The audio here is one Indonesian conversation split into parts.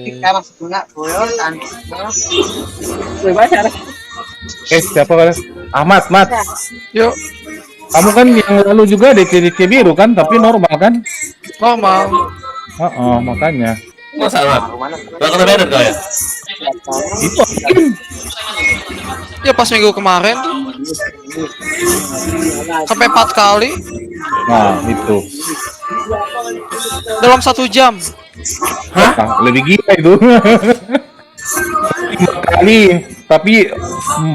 Kita masuk enggak boyo kan. Siapa kan? Ahmad, Mat. Yuk, Kamu kan yang lalu juga DC biru kan, tapi normal kan? normal. Oh, makanya. Masa Ahmad? Gak kena banner kau ya? Itu Ya pas minggu kemarin tuh sampai 4 kali nah itu. dalam 1 jam. Hah? Lebih gila itu. 5 kali, tapi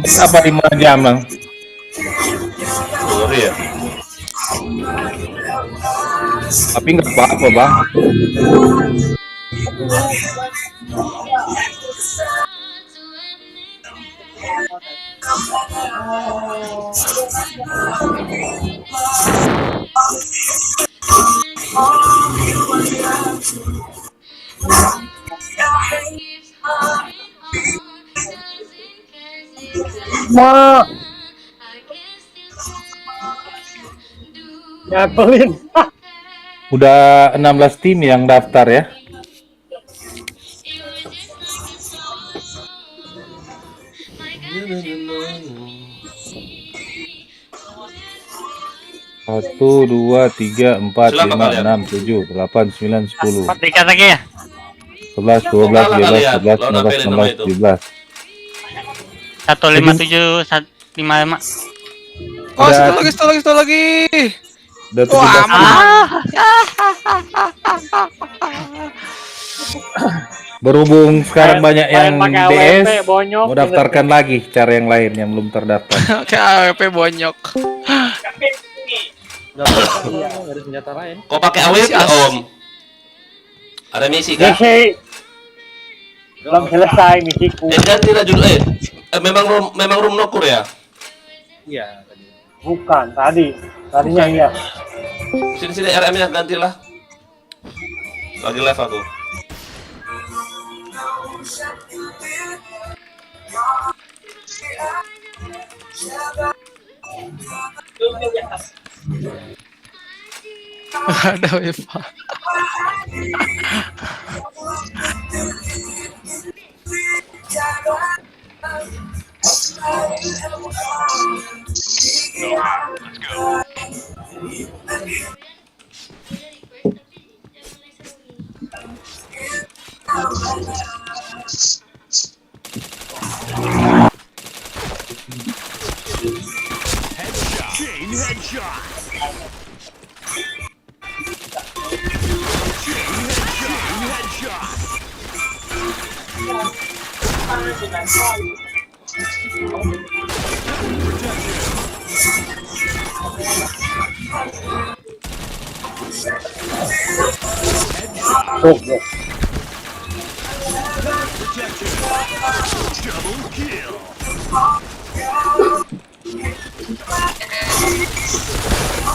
5 jam lang. Ngeri ya? Tapi nggak apa-apa, Bang. Ma. Nyabelin. Udah 16 tim yang daftar ya. Satu, dua, tiga, empat, Silakan lima, kalian. 6, 7, 8, 9, 10, 4 lagi ya? 11, 12, 13, 14, 15, 16, 17. 157 155. Oh, Udah. satu lagi. Udah Wah, 17 tim. aman. Berhubung sekarang banyak yang pakai DS, AWP, bonyok. mau daftarkan lagi cara yang lain yang belum terdaftar. Kayak AWP bonyok. Nggak ada senjata lain. Kau pakai AWP Om? Ada misi kan? Misi. Belum selesai misiku. Gantilah judul memang room nokur ya? Iya. Bukan, tadinya iya. Sini RM-nya gantilah. Lagi live aku. Ada Eva.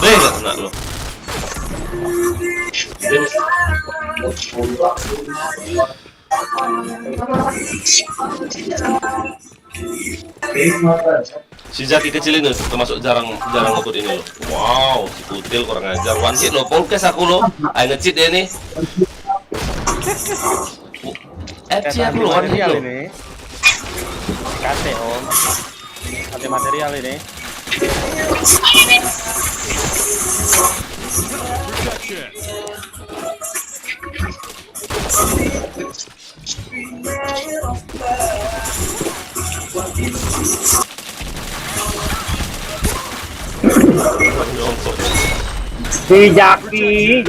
Nggak kena lo. Si Zaki kecil ini termasuk jarang ikut ini loh. Wow, si Kutil kurang ajar. One hit lo, podcast aku lo. Ayo nge-cheat ya nih. FC aku lo, one hit lo. KT om. KT material ini. Si Jaki.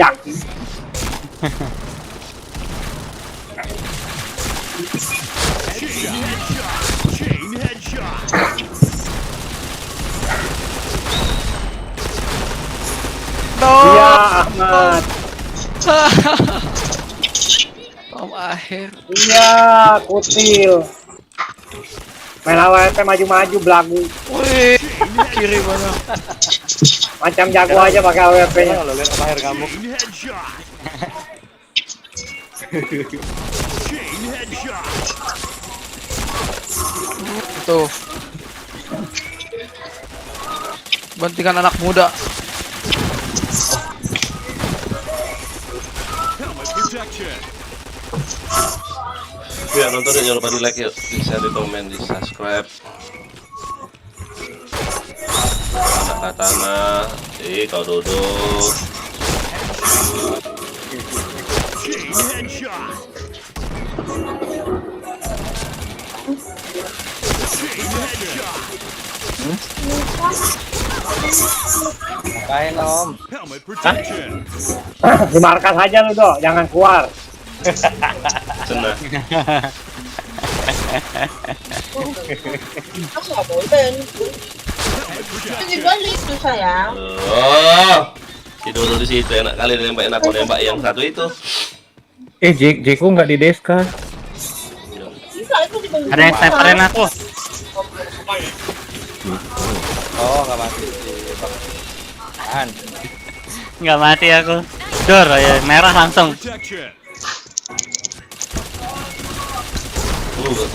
Iya Ahmad. Tom akhir. Iya Kutil. Main AWP maju-maju belagu. Wih, kiri mana? Macam jago aja pakai AWP-nya. Lo lihat akhir kamu. Tuh. Bantikan anak muda. Ya nonton jangan lupa di like yuk, di share, di komen, di subscribe. Ada katana, kau duduk. Ngapain om? Di markas aja lu Do, jangan keluar. Cenah. Aku nggak boleh. Itu balik tuh sayang. Oh, si Dodo di situ enak kali nembak yang satu itu. Jeko nggak di deska. Bisa itu dibangun. Ada yang sniperin aku. Oh nggak mati. Kan. Nggak mati aku. Dor, ya, merah langsung. Betul.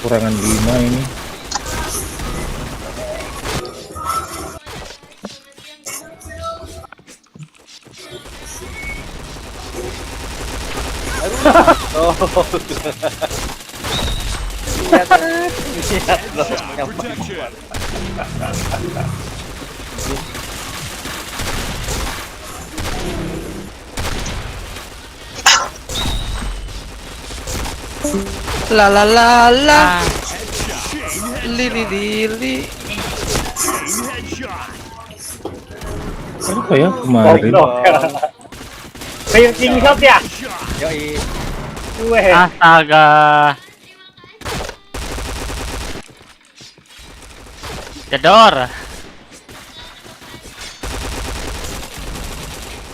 Kurangan 5 ini. Lihat loh. La la la la. Lili lili. Apa ya kemarin? Kayak king shot ya? Yoi. Gue. Astaga. Jedor.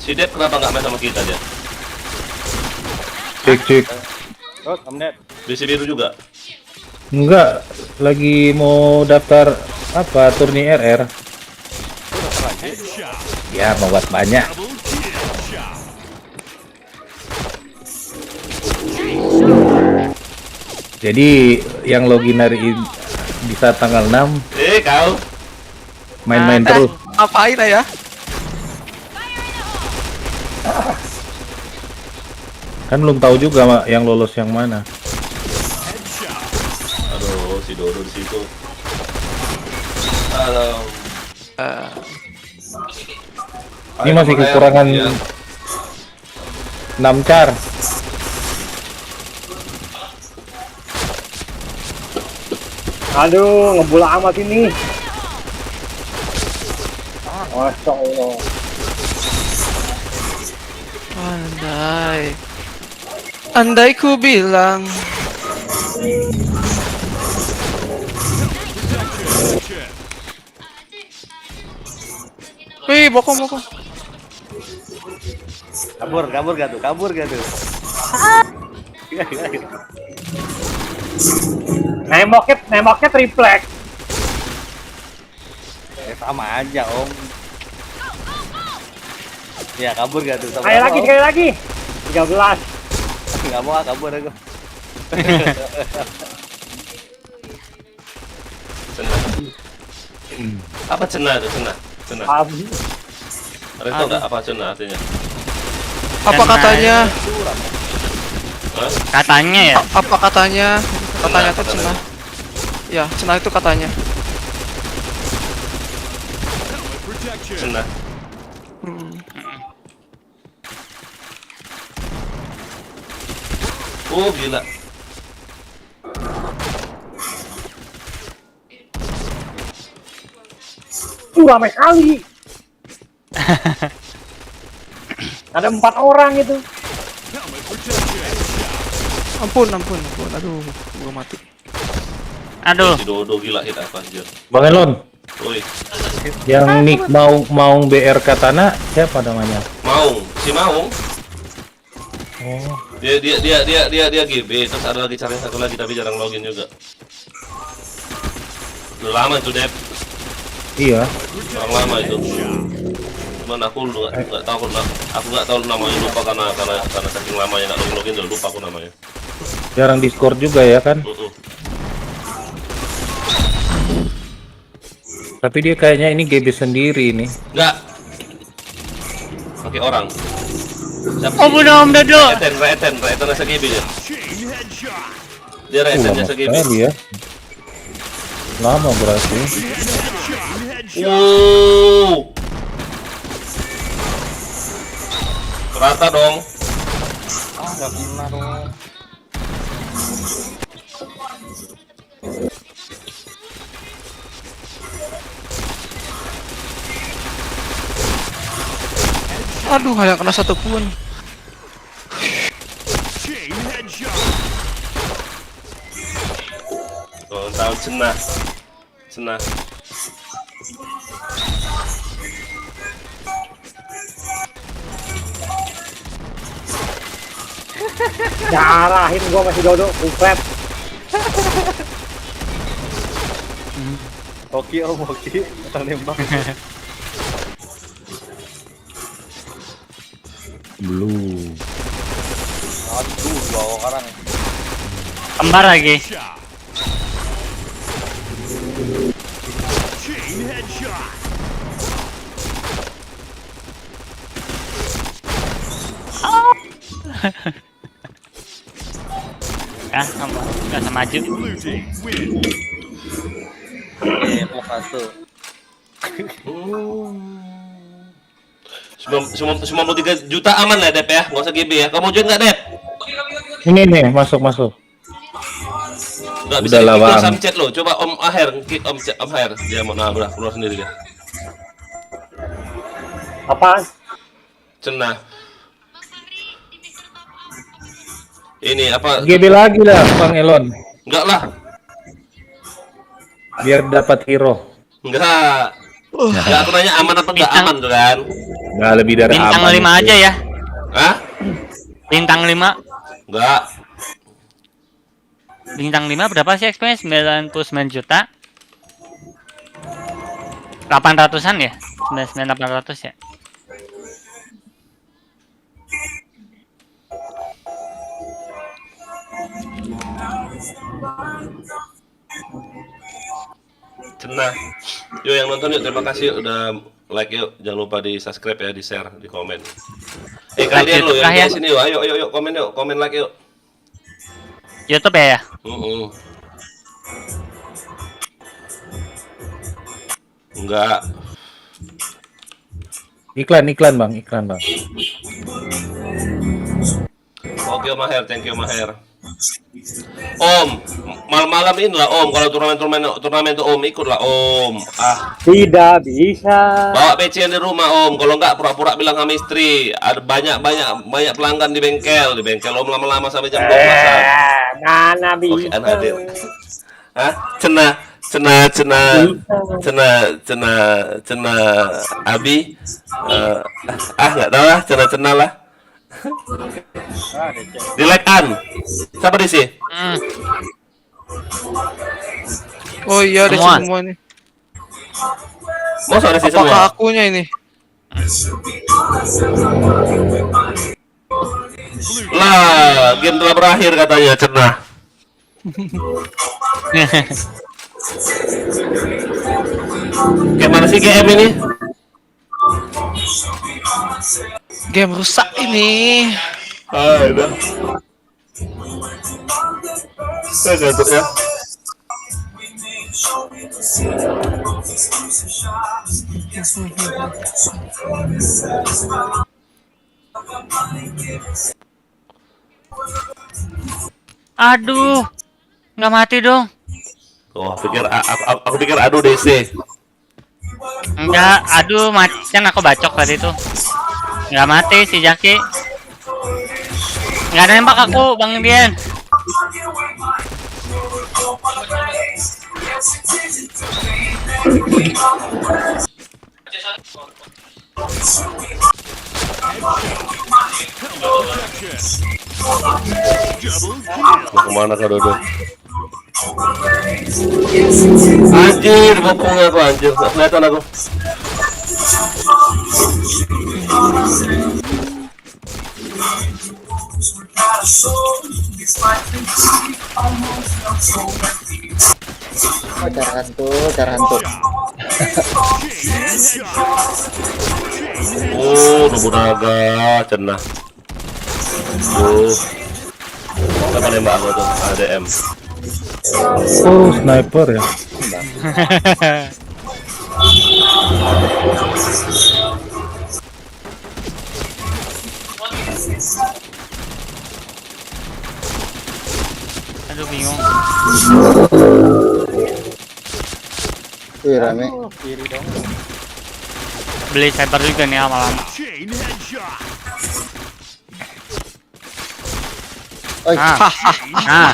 Si Dep kenapa nggak main sama kita dia? Cek. Oh, Om Ded. BC biru juga. Enggak, lagi mau daftar apa turni RR. Ya, mau buat banyak. Jadi yang login hari ini bisa tanggal 6 Kau. main-main terus. Ngapain ya? Kan belum tahu juga Mak, yang lolos yang mana. Aduh, si Dodo di situ. Halo. Ini masih kekurangan Ya. 6 car. Aduh, ngebul amat ini. Masya Allah. Andai ku bilang. Wih, bokong. Kabur gak tuh? Nemboknya triplek. Sama aja om. Ya kabur gak tuh? Sekali lagi. 13. Nggak mau kabur aku. Cenah. Apa cenah itu cenah? Cenah. Ada tau nggak apa cenah artinya? Apa katanya? Hah? Katanya ya. Apa katanya? Katanya tuh Katanya. cenah. Ya, cenah itu katanya. Cenah. Oh gila. Ramai kali. Ada 4 orang itu. Ampun. Aduh, gua mati. Aduh. Si Dodo gila hit apa anjir. Bang Elon, Woi, yang nick mau BR Katana siapa namanya? si Maung. Oh, Dia GB, terus ada lagi cari satu lagi tapi jarang login juga. Udah lama itu Dep, iya. orang lama itu. Cuman aku nggak tahu aku nggak tahu namanya, lupa karena saking lamanya nggak login udah lupa aku namanya. Jarang Discord juga ya kan? Tapi dia kayaknya ini GB sendiri nih. Nggak, Pakai orang. Siapa Oh sih? bunuh Om Dodo. Raeten SGB dia. Dia Raeten lama SGB. sekali ya. Lama berarti. Rata dong. Nggak kena dong. Aduh, nggak kena satu pun. Oh, tahu cenah. Nyarahin gua masih Dodo, kupret. Hoki om, hoki. Orang nembak. Blue. Aduh, 2 orang. Kembar lagi. Nggak sama maju. Satu. Semua 93 juta aman lah Dep ya, nggak usah GB ya. Kamu join nggak Dep? Ini nih, masuk. Nggak bisa Udah lah, ikut Bang. sam chat lo. Coba Om Aher, Om Aher. Dia mau nabrak, keluar sendiri dia. Apaan? Cenah. Ini apa? GB lagi lah, Bang Elon. Enggak lah. Biar dapat hero. Enggak. Enggak, aku nanya aman apa enggak aman tuh kan? Nggak lebih dari Bintang aman 5 itu. aja ya. Hah? Bintang 5. Enggak. Bintang 5 berapa sih XP-nya? 99 juta. 800-an ya? 99.800 ya? Cenah. Yuk yang nonton yuk, terima kasih yuk udah like yuk. Jangan lupa di subscribe ya, di share, di komen. Kalian lo YouTube yang kah ya? di sini yuk, ayo komen yuk, komen like yuk. YouTube ya? Enggak. Iklan bang. Oke Om Maher, thank you Maher. Om, malam-malam inilah Om, kalau turnamen tuh Om ikutlah Om. Tidak bisa. Bawa PC di rumah Om, kalau enggak pura-pura bilang sama istri. Ada banyak pelanggan di bengkel Om lama-lama sampai jam 12-an. Mana bisa. Oke, anak hadir. Hah? Cena Abi. Nggak tahu lah, cena lah. Di like an. Siapa di sini? Oh iya, ada Semua. semua nih. Mau ada sih Apakah semua? akunya ini? Lah, game telah berakhir katanya cenah. Kayak mana sih GM ini? Game rusak ini. Udah. Saya gantuk ya. Aduh, nggak mati dong. Oh, aku pikir aduh DC. Enggak, aduh mati kan aku bacok tadi tuh. Nggak mati si Jaki. Nggak nembak aku, Bang Dian. Mau kemana Kak Dodo? Anjir, bokongnya aku anjir. Nggak kelihatan aku. Oh, cara hantu. Oh, Nobunaga, cenah. Apa nembak aku tuh? ADM. Oh, sniper ya. Aduh bingung. Wih, rame. Kiri dong. Beli sniper juga nih lama-lama. Oi, Ah. Ah.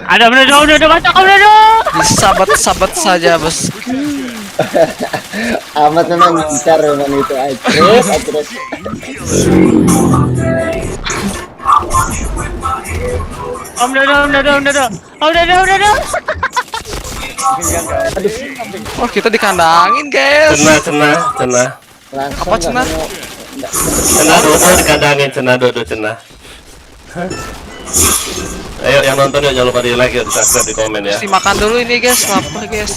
Ada udah baca Sabat saja bos. amat memang bicar memang itu. Terus. Om Dodo. Oh kita dikandangin guys. Cenah. Langsung Apa cenah? Cenah Dodo dikandangin, cenah Dodo cenah. Ayo yang nonton yuk, jangan lupa di like ya, di subscribe, di komen ya. Mesti makan dulu ini guys, lapar guys.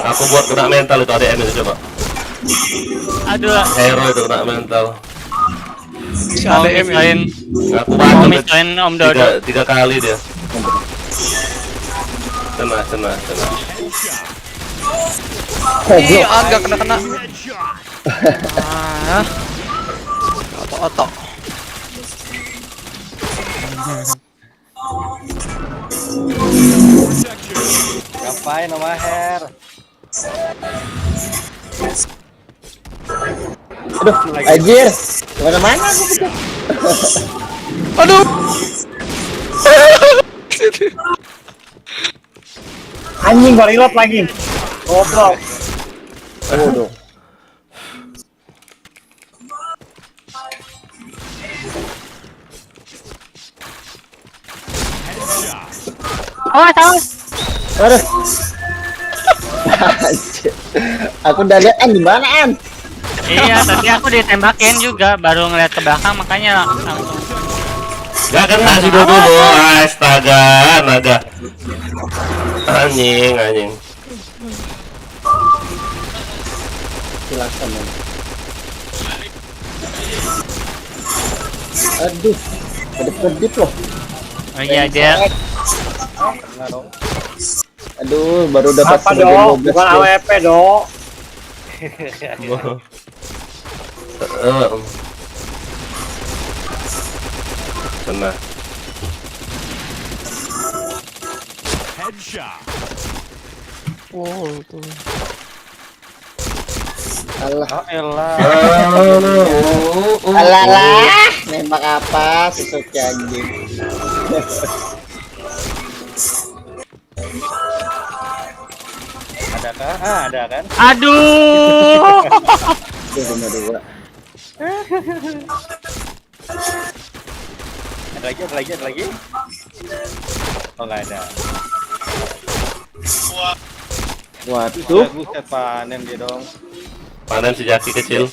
Aku buat kena mental itu ADM itu coba. Aduh. Hero itu kena mental. Si Mau ADM ya. misain, Aku mau bacok misain Om Dodo. tiga kali dia. Cenah. Ih, agak kena. Ah. Otok. Ngapain Om Maher? Aduh, anjir. Kemana-mana aku gitu. Aduh. Anjing, gua reload lagi. Goblok. Aduh. Awas. Aduh. Anjir. Aku udah lihat di mana an? Iya, tadi aku ditembakin juga, baru ngeliat ke belakang makanya langsung. Gak kena si Dodo lo, astaga, naga. Anjing. Silakan. Aduh. Kedip-kedip loh. Oh iya dia. Kena dong. Aduh, baru dapat Apa dong? Bukan AWP dong. Kena. Oh, tuh. Alah. Ah elah. Alah. Nembak apa? Susuk anjing. Adakah? Ah, ada kan? Aduh. Itu cuma dua. Ada lagi? Oh nggak ada. Waduh. Buset panen dia dong. Panen si Jaki kecil.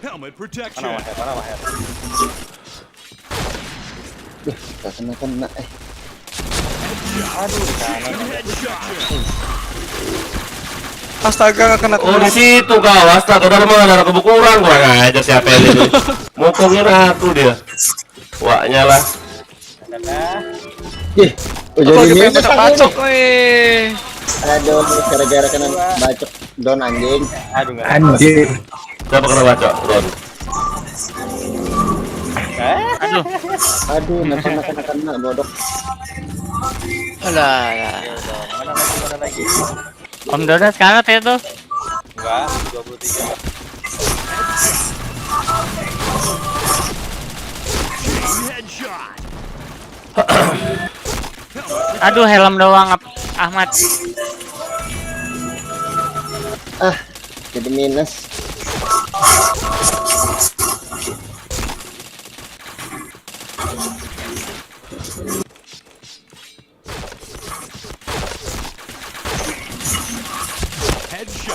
Helmet protection. Mana Maher? Duh, tak kena. Aduh, di kanan. Astaga, gak kena. Oh di situ kau, astaga, udah mana ada kebukuran kurang aja siapa ini. Mukungin aku dia. Waknya lah. Adakah? Ih, Aku jadi lagi pengen minus aku bacok nih. nih. Aduh, gara-gara kena bacok don anjing. Aduh nggak. Anjir. Siapa kena baca? Ron. Aduh. Aduh, kena bodoh. Alah. Mana lagi? Om Dodo sekarang itu. Enggak, 23. Aduh, helm doang Ahmad. Ah, jadi minus.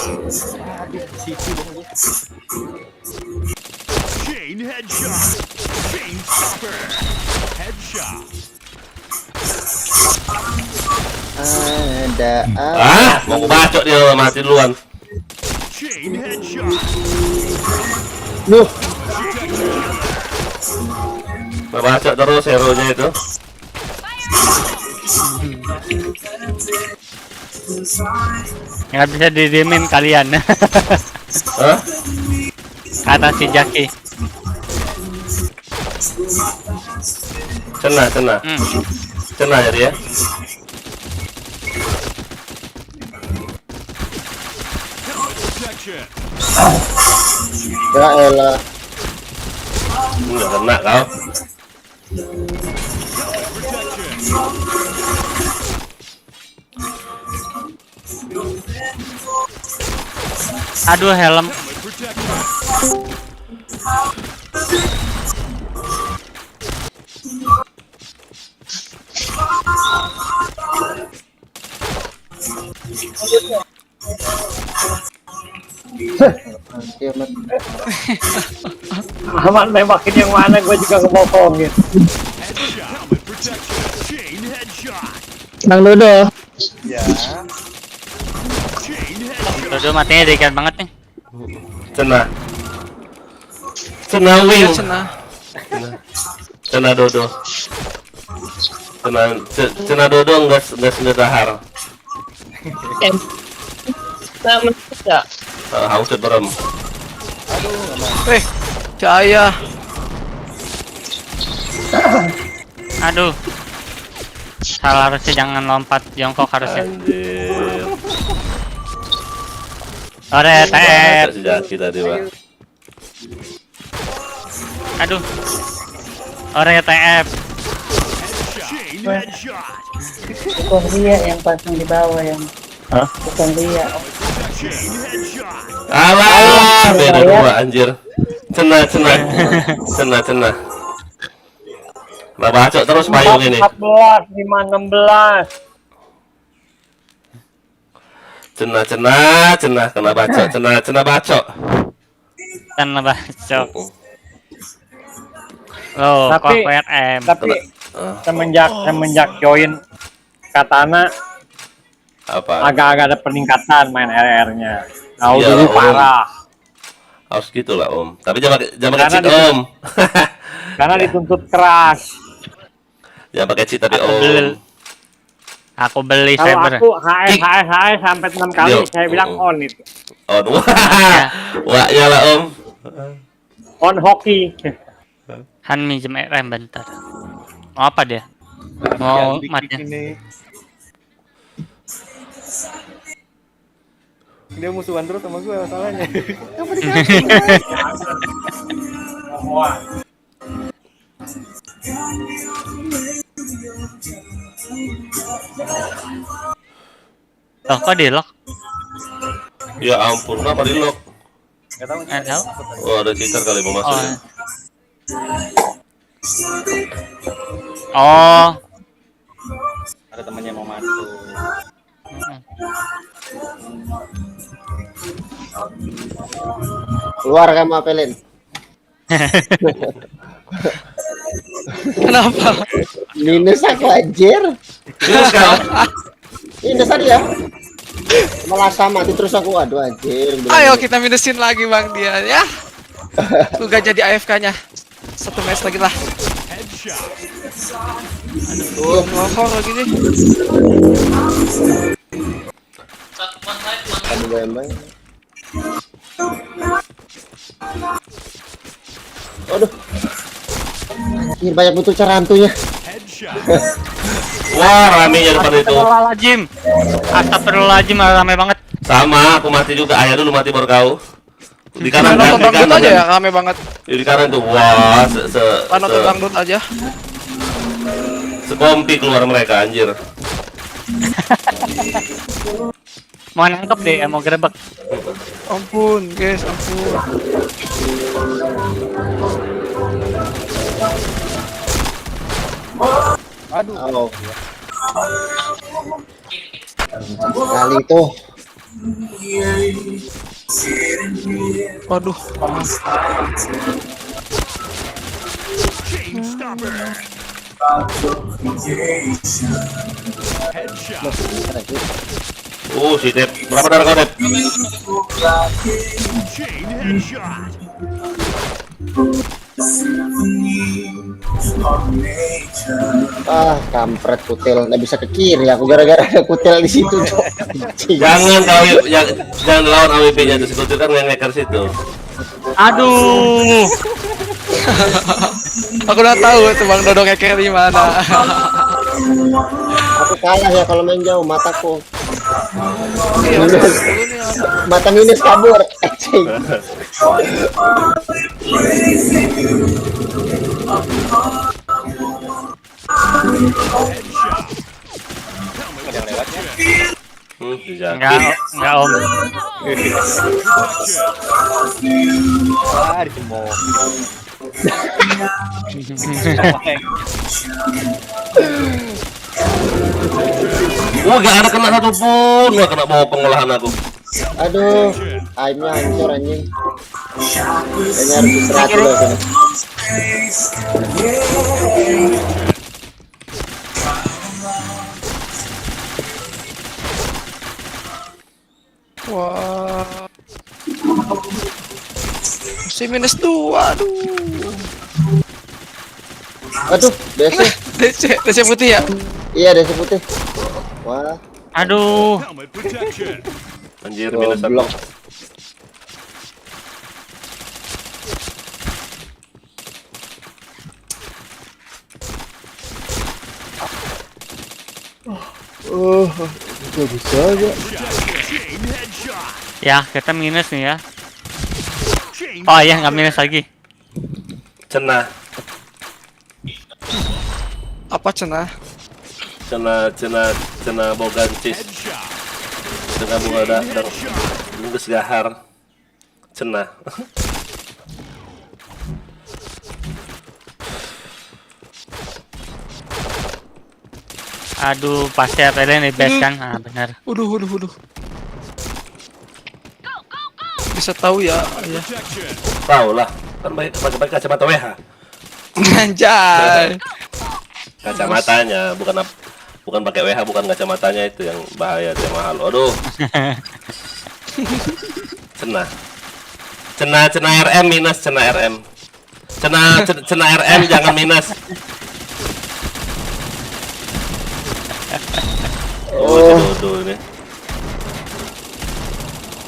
Chain headshot. Chain stopper. Headshot. Ada Mau bacok dia mati duluan. Chain headshot. Loh, Bacok terus hero-nya itu. Nggak bisa didiemin kalian. Hah? Kata si Jaki. Cenah. Cenah ya dia. Protection. ya elah. Enggak kena kau. Protection. Aduh, helm. Helmet protection. Aman nembakin yang mana gue juga ngebokongin. Headshot. Helmet protection. Chain headshot. Bang Dodo. Ya. Chain headshot. Dodo matinya dekat banget nih. Cenah wing. Cenah Dodo. Cenah Dodo enggak dahar. Haus berem. Cahaya. Aduh. Salah, harusnya jangan lompat jongkok harusnya. Ore TF. Sejak kita dewa. Aduh. Ore TF. Chain headshot. Bukan dia yang pasang di bawah yang. Hah? Bukan dia. Chain headshot. Alah, beda dua anjir. Cenah. Nah, bacok terus payung ini. 14, 5, 16. Cenah kena bacok, cenah bacok. Dan bacok. Loh, kok Tapi- WRM. Tapi semenjak join Katana Apa? agak-agak ada peningkatan main RR-nya. Nah, Iya, dulu Om. parah. Harus gitu lah Om. Tapi jangan pakai Karena cheat Om. Karena dituntut keras. Jangan pakai cheat tapi Aku beli. Om. Aku beli Kalau cyber. aku HS sampai 6 kali Yo. saya bilang on itu. On. Wah, nyala Om. On hoki. Han minjem RM bentar. Mau apa dia? Mau matnya? Dia musuhan terus sama gue masalahnya. Loh, kok di lock? Ya ampun, kenapa di lock? Gak tahu. Nggak tahu. Oh, ada cheater kali mau masuk. Oh. Ya. Oh. Ada temannya mau masuk. Mm-mm. Keluar kamu apelin. Kenapa? Minus aku anjir. Terus kan? Minus tadi ya. Malah sama terus aku aduh anjir. Ayo kita minusin lagi bang dia ya. Udah jadi AFK-nya. Satu match lagi lah. Headshot. Ngokor lagi nih. Aduh memang. Aduh. Anjir banyak betul cara hantunya. Headshot. Wah, rame ya depan itu. Astagfirullahaladzim. Astagfirullahaladzim, rame banget. Sama, aku mati juga. Ayah dulu mati baru kau. Di kanan Nonton kan, di dangdut kanan aja ya, kan. rame banget. Di kanan tuh. Wah, Nonton dangdut aja. sekompi keluar mereka anjir. Mau nangkep deh, mau gerebek. Ampun guys, ampun. Halo. Sekali tuh. Waduh. Chain stopper. Headshot. Si Dep. Berapa darah kau, Dep? Chain headshot. Ah, kampret kutil, nggak bisa ke kiri aku gara-gara ada kutil di situ, Cok. Jangan jangan lawan AWP-nya itu, sekutu kan nge-hacker situ. Aduh. Aku udah tahu itu Bang Dodo kayak di mana. Aku kalah ya kalau main jauh, mataku. Iya, Mata minus kabur. Cing. Ada yang lewatnya. Enggak Om. Ah, dicemok. Gak ada kena satu pun, gak kena bawa pengolahan aku. Aduh, aimnya hancur anjing. Kayaknya harus istirahat dulu sini. Wah. Si -2, aduh. Aduh, DC putih ya? Iya, DC putih. Wah, Aduh. Helmet protection. Anjir, minus satu. goblok. Gak bisa aja. Chain headshot. Ya, kita minus nih ya. Chain. Oh iya, nggak minus lagi. Cenah, Apa cenah? cenah bogan cis. Headshot. Cenah bunga dadang. Bungkus gahar. Cenah. Aduh, pasti RTL nih best kan? Ah, benar. Waduh. Bisa tahu ya, ya. Protection. Tahu lah, kan pakai kacamata WH. Anjay. Kacamatanya bukan pakai WH, bukan kacamatanya itu yang bahaya, itu yang mahal. Aduh. Cenah RM minus, cenah RM. Cenah RM jangan minus. Oh, Dodo ini.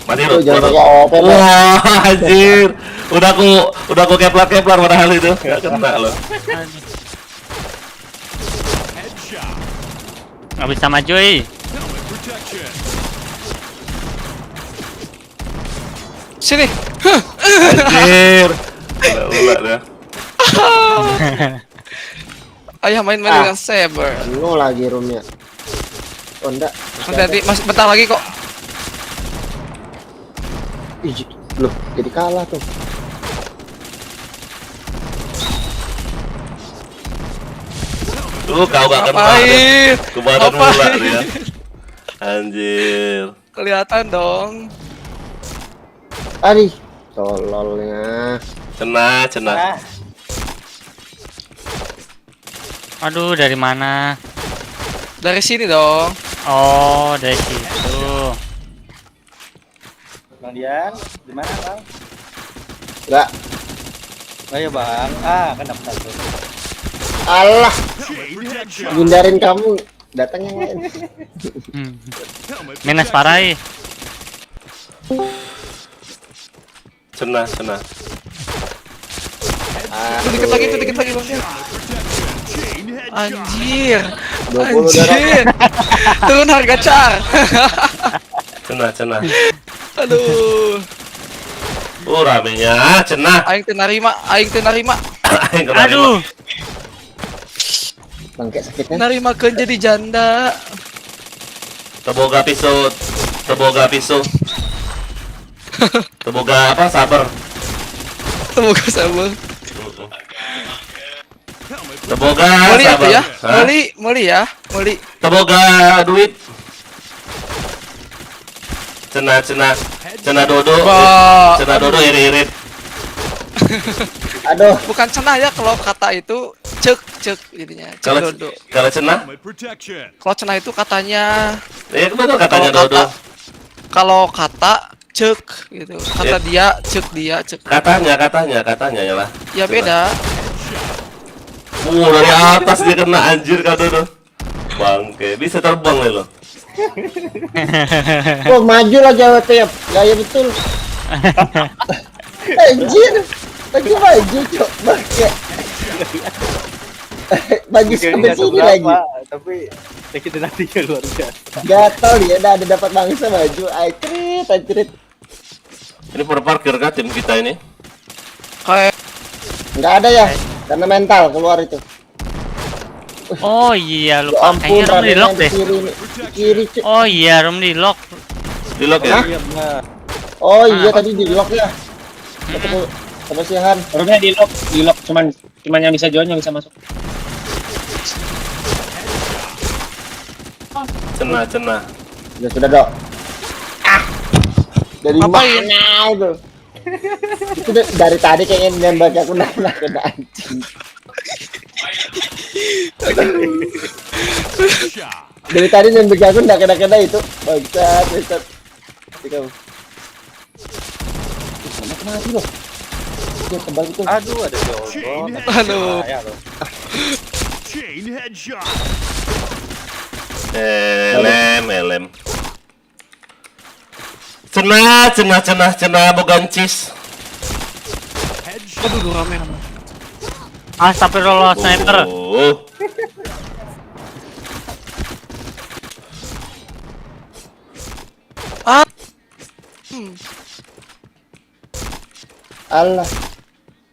Mati lu. Jangan pakai OP, Pak. Wah, anjir. Udah aku keplar padahal itu. Enggak kena loh. Headshot. Nggak bisa maju, eh. Helmet protection. Sini. Anjir. Ulah dah. Ayah main-main dengan saber. Penuh lagi roomnya. Oh enggak. Nanti masih bentar lagi kok. Ih, loh, jadi kalah tuh. Kau gak kena. Ngapain? Kemarin Ngapain? mula dia. Anjir. Kelihatan dong. Aduh, tololnya. Cenah. Aduh, dari mana? Dari sini dong. Oh, dari situ. Bang Dian, di mana Bang? Enggak. Ayo Bang. Ah, kan dapat satu. Allah, Chain headshot. hindarin kamu. Datang yang lain. Helmet Minus parah, eh. Cenah. Tuh dikit lagi Bang Dian. protection. Chain headshot. Anjir. 20 darah. Anjir. Turun harga car. Cenah. Aduh. Ramenya cenah. Aing teu narima. Aing kena Aduh. Bangke sakitnya. Narimakeun jadi janda. Teboga pisau. Teboga apa? Sabar. Semoga sabar. Teboga Moli itu sabar. ya. Hah? Moli ya. Moli. Teboga duit. Cenah dodo. Ba- Cenah dodo irit-irit. Aduh, Bukan cenah ya kalau kata itu cek jadinya. Cek Kalau dodo. kalau cenah, Helmet protection. Kalau cenah itu katanya ya betul katanya kalau dodo. kalau kata cek gitu. Kata dia cek. Katanya ya lah. Ya beda. Dari atas dia kena anjir kata dodo. Bangke, bisa terbang lo. gua maju lagi AWP ya. Gaya betul. Anjir. Lagi maju, cok. Bangke. Maju sampai sini lagi. Tapi sakit hatinya luar biasa. Gatel ya, udah ada dapat bangsa maju. Anjrit. Ini pernah parkir kah tim kita ini? Kayak Nggak ada ya, karena mental keluar itu. Oh iya, Ya lupa. ampun, Kayaknya room di lock Radennya di deh. kiri, kiri, cok. Oh iya, room di lock. Di lock ya? Iya benar. Oh iya tadi di lock ya. Ketemu sama si Han. Roomnya di lock cuman yang bisa join yang bisa masuk. Cenah. Ya sudah dok. Dari Ngapain? mana itu? Itu dari tadi kayaknya nembak aku kena anjing. Shot. Dari tadi nembak aku nggak kena itu. Bangsat. Kamu. Mati loh. Dia tebal itu. Aduh ada si Ogon. Aduh. Ya loh. Chain headshot. Elem. Cenah bukan cis. Headshot. Aduh rame. Astagfirullah, sniper. Oh. Ah, Allah.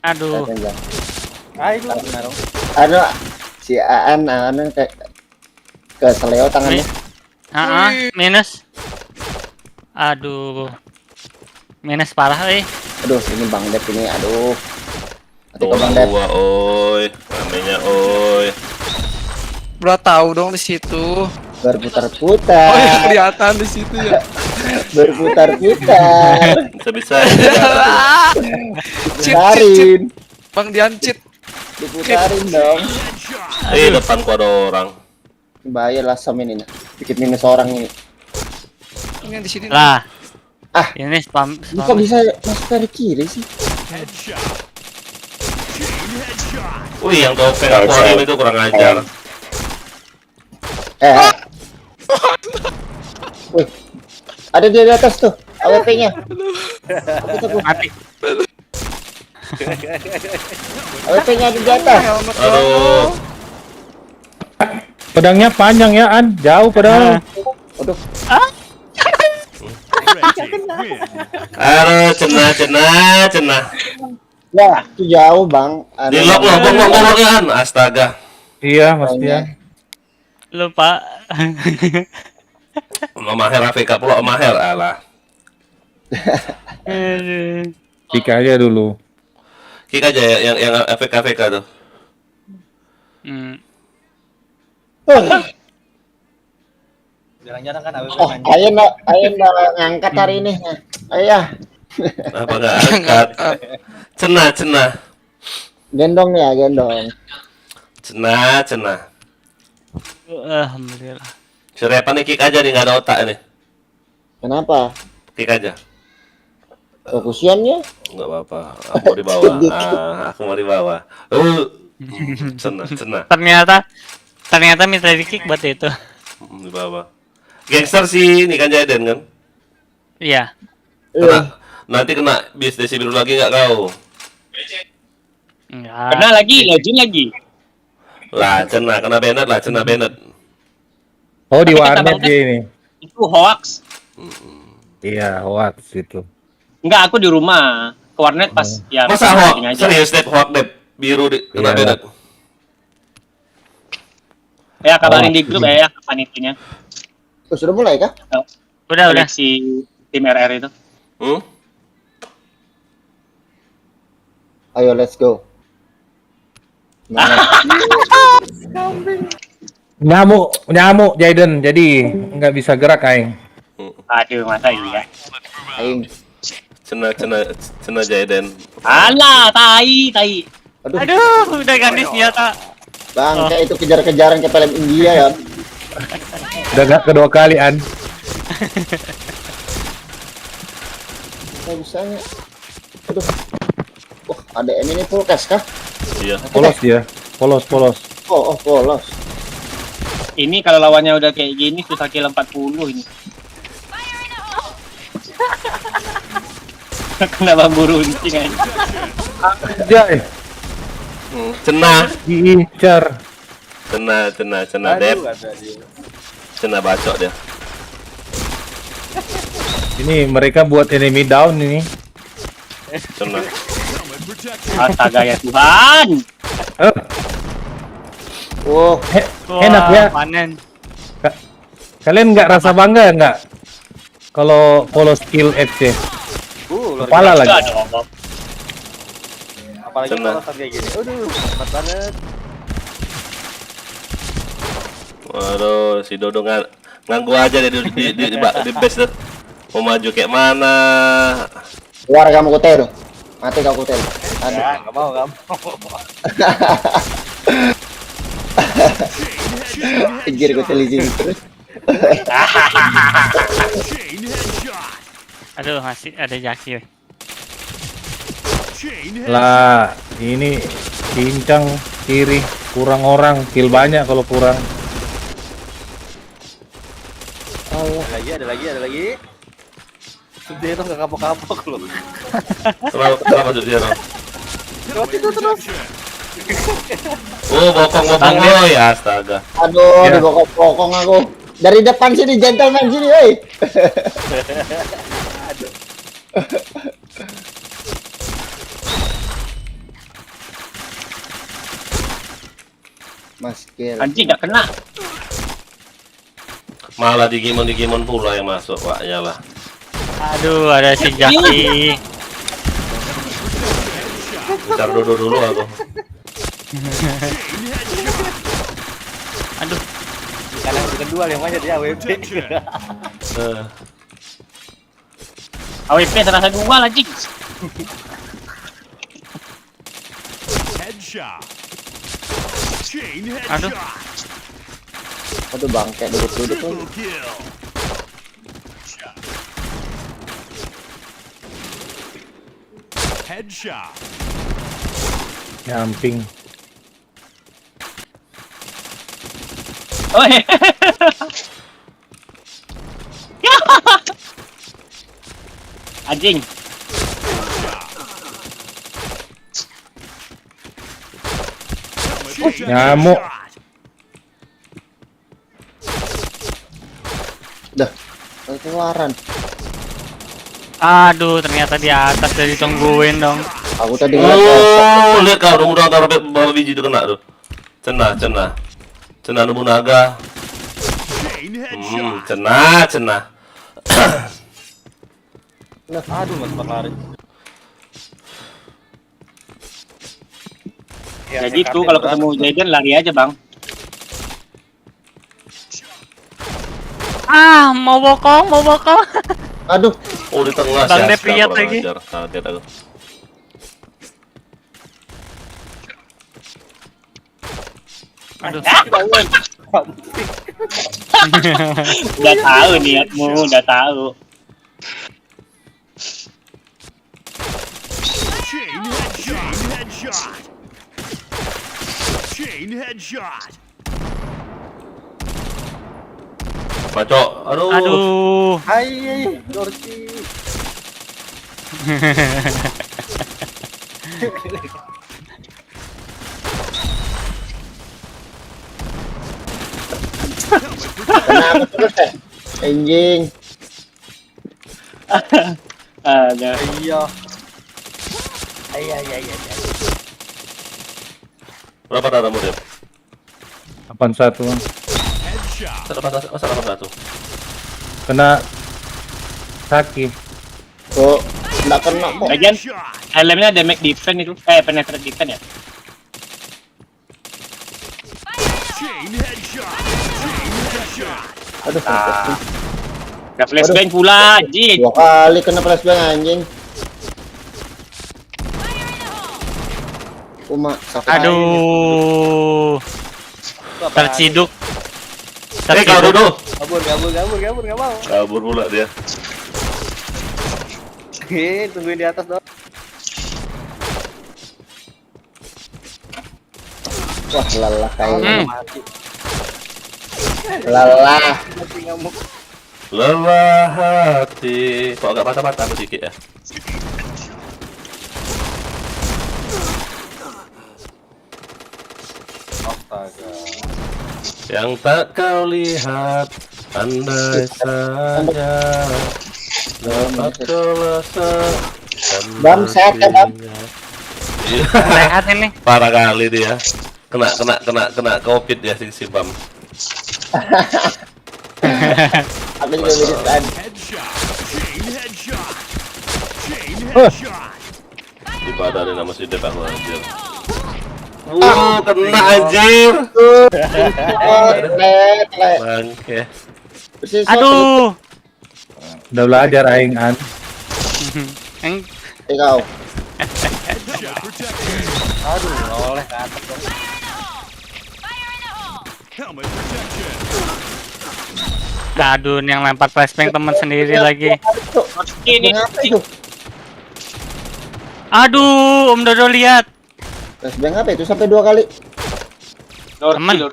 Aduh. Ayo benar dong. Anu si Aan kayak ke seleo tangannya. Minus. Aduh. Minus parah, Aduh, ini Bang Dep ini. Aduh. Hati ke Bang Dep. Gua oi, ramenya oi. udah tahu dong di situ. Oh ya Berputar-putar. kelihatan di situ ya. Berputar-putar. Bisa. Cheat. Putarin. Bang Dian cheat. Diputarin dong. Depan gua ada orang. Bahaya lah sama ini. Bikin minus orang ini. Ini yang di sini. Lah. Ah. Ini spam. Ini kok bisa masuk dari kiri sih? Headshot. Chain headshot. Wih, yang topeng akuarium itu kurang ajar. Wih. Ada dia di atas tuh. AWP-nya. Mati. AWP-nya ada di atas. Aduh. Pedangnya panjang ya, An. Jauh padahal. Aduh. Red team win. Aduh, cenah. Ya, itu jauh, Bang. Di lock loh, bong astaga. Iya, maksudnya. Lupa. Maher AFK pula Maher alah. Aduh. Pik aja dulu. Kick aja ya, yang AFK tuh. Hmm. Jarang-jarang kan AWP Oh, ayo ngangkat hari ini. Ayo. Apa enggak angkat? Cenah. Gendong ya, gendong. Cenah. Alhamdulillah. Si Repan nih kick aja nih, nggak ada otak nih. Kenapa? Kick aja. Fokusiannya? Nggak apa-apa. Aku mau dibawa. Aku mau dibawa. Cenah. Ternyata minta di kick buat itu. Di bawah. Gangster sih ini kan Jaden kan? Iya. Nanti kena bis desi biru lagi nggak kau? Enggak. Kena lagi, login lagi. Lah, kena Bennett lah, Bennett. Oh, di Tapi kata warnet Bang dia ini. Itu hoax. Iya, hoax itu. Enggak, aku di rumah. Ke warnet pas ya. Masa setting hoax? aja. Serius Dep, hoax Dep. Biru kena Iya. Bennett. Ya kabarin Oh, di grup iya. ya panitianya. Oh, sudah mulai kah? Udah. Si tim RR itu. Ayo, let's go. Nyamuk Jaden, jadi nggak bisa gerak, Aing. Aduh, masa iya. Aing. Cena Jaden. Alah, tai. Aduh, Aduh, udah ganti senjata. Bang, kayak itu kejar-kejaran ke film India ya. Udah gak kedua kali an. Nggak bisanya. Aduh. Oh, ada ini full cash kah? Iya. Polos dia. Polos. Oh, polos. Ini kalau lawannya udah kayak gini susah kill 40 ini. Kenapa buru runcing aja? Anjay. Cena. Diincar. Cena Dep. Aduh, ada dia. Cena bacok dia. Ini mereka buat enemy down ini. Cena. Helmet protection. Astaga ya Tuhan. Oh, Enak ya. Panen. Kalian nggak rasa bangga nggak? Kalau polos kill FC. Luar Kepala biasa. lagi. Enggak dong. Apalagi Kena. kalau kayak gini. Aduh, cepat banget. Waduh, si Dodo nganggu aja deh di base deh. Mau maju kayak mana? keluar kamu kutero. Mati kau kutero. Aduh. Ya, nggak mau. Pinggir kutel di sini terus. Chain headshot. Aduh, masih ada Jaki. Chain headshot. Lah, ini pincang kiri, kurang orang, kill banyak kalau kurang. Ada lagi. Dia tuh nggak kapok-kapok loh. Kenapa tuh dia? Itu terus. Oh, bokong boy, astaga. Aduh, Ya. dibokong-bokong aku. Dari depan sini, gentleman sini, woi. Mas Gil. Anjing gak kena. Malah Digimon pula yang masuk, Pak. Yalah. Aduh, ada si Jaki. Bentar dulu aku. Aduh, Karena yang kedua yang mana dia WP. Protection. AWP serasa dua anjing. Headshot. Chain Aduh. headshot. Aduh, bangke duduk-duduk. woi. Triple kill. Headshot. Nyamping. Oh, anjing. Chain Nyamuk. headshot. Dah, keluaran. Aduh, ternyata di atas udah ditungguin dong. Aku tadi ngeliat Oh, lihat kau udah taruh berapa biji itu kena tuh. Cena Nobunaga. Chain headshot. Cena. Aduh, mas lari. Ya gitu, kalau ketemu Jaden lari aja bang. Mau bokong. Aduh, Oh, di tengah Bang sih, Dep lihat kurang lagi. ajar. Kaget aku. Aduh. Udah tahu niatmu, udah tahu. Chain headshot. Bacok. Aduh. Hai, Dorki. kenapa terus ya? Anjing. Ada. Iya. Berapa darahmu, Dep? 81. Headshot. Salah satu. Kena Saki. Kok enggak kena kok. Lagian Shot. helmnya damage defense itu, penetrate defense ya. Chain headshot. Chain headshot. Aduh, Gak flashbang pula, anjing. 2 kali kena flashbang anjing. Cuma Aduh. Terciduk. Kau duduk. Kabur, nggak mau. Kabur pula dia. Tungguin di atas dong. Wah, lelah kayak Mati. lelah. Mati ngamuk. Lelah hati. Kok agak patah-patah sedikit ya? Astaga. Yang tak kau lihat, andai saja dapat kau rasakan. Bam, sehat ya, Bam? Iya. Sehat ini. Parah kali dia. Kena COVID ya si Bam. Aku juga mirip kan. Headshot. Chain headshot. Chain headshot. Dipadarin sama si Dep aku anjir. Kena anjir. Oh, le. Bangke. Aduh. Udah belajar aing an. Yang Kau. Headshot protection. Aduh, oleh ke atas dong. Helmet protection. Aduh, yang lempar flashbang teman sendiri lagi. Ini apa itu? Aduh, Om Dodo lihat. Flashbang apa itu sampai 2 kali? Teman.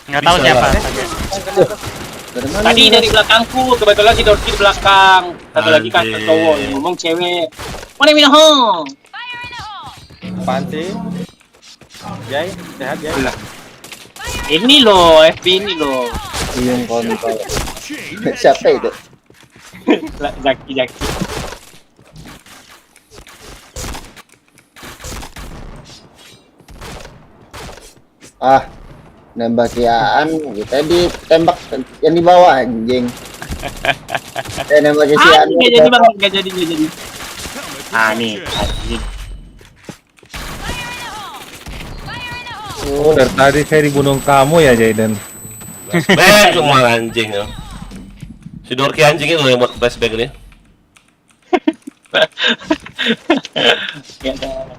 Nggak tahu siapa. Dari mana? Tadi ini? dari belakangku, kebetulan si Dorki di belakang. Satu lagi kan Anjing. cowok yang ngomong cewek. Mana minahong? Apaan sih? Jai, sehat Jai. Ini loh, FB ini loh. Yang kontol. Chain Siapa itu? Zaki. Ah, nembak Kiaan, kita ditembak yang di bawah anjing. Nembak Kiaan. Nggak jadi bang, nggak jadi. Helmet Ah nih, protection. anjing. Oh, dari tadi saya dibunuh kamu ya, Jaden. Cuma anjing ya. Si Dorki anjing itu yang buat flashback ini. Nggak ada.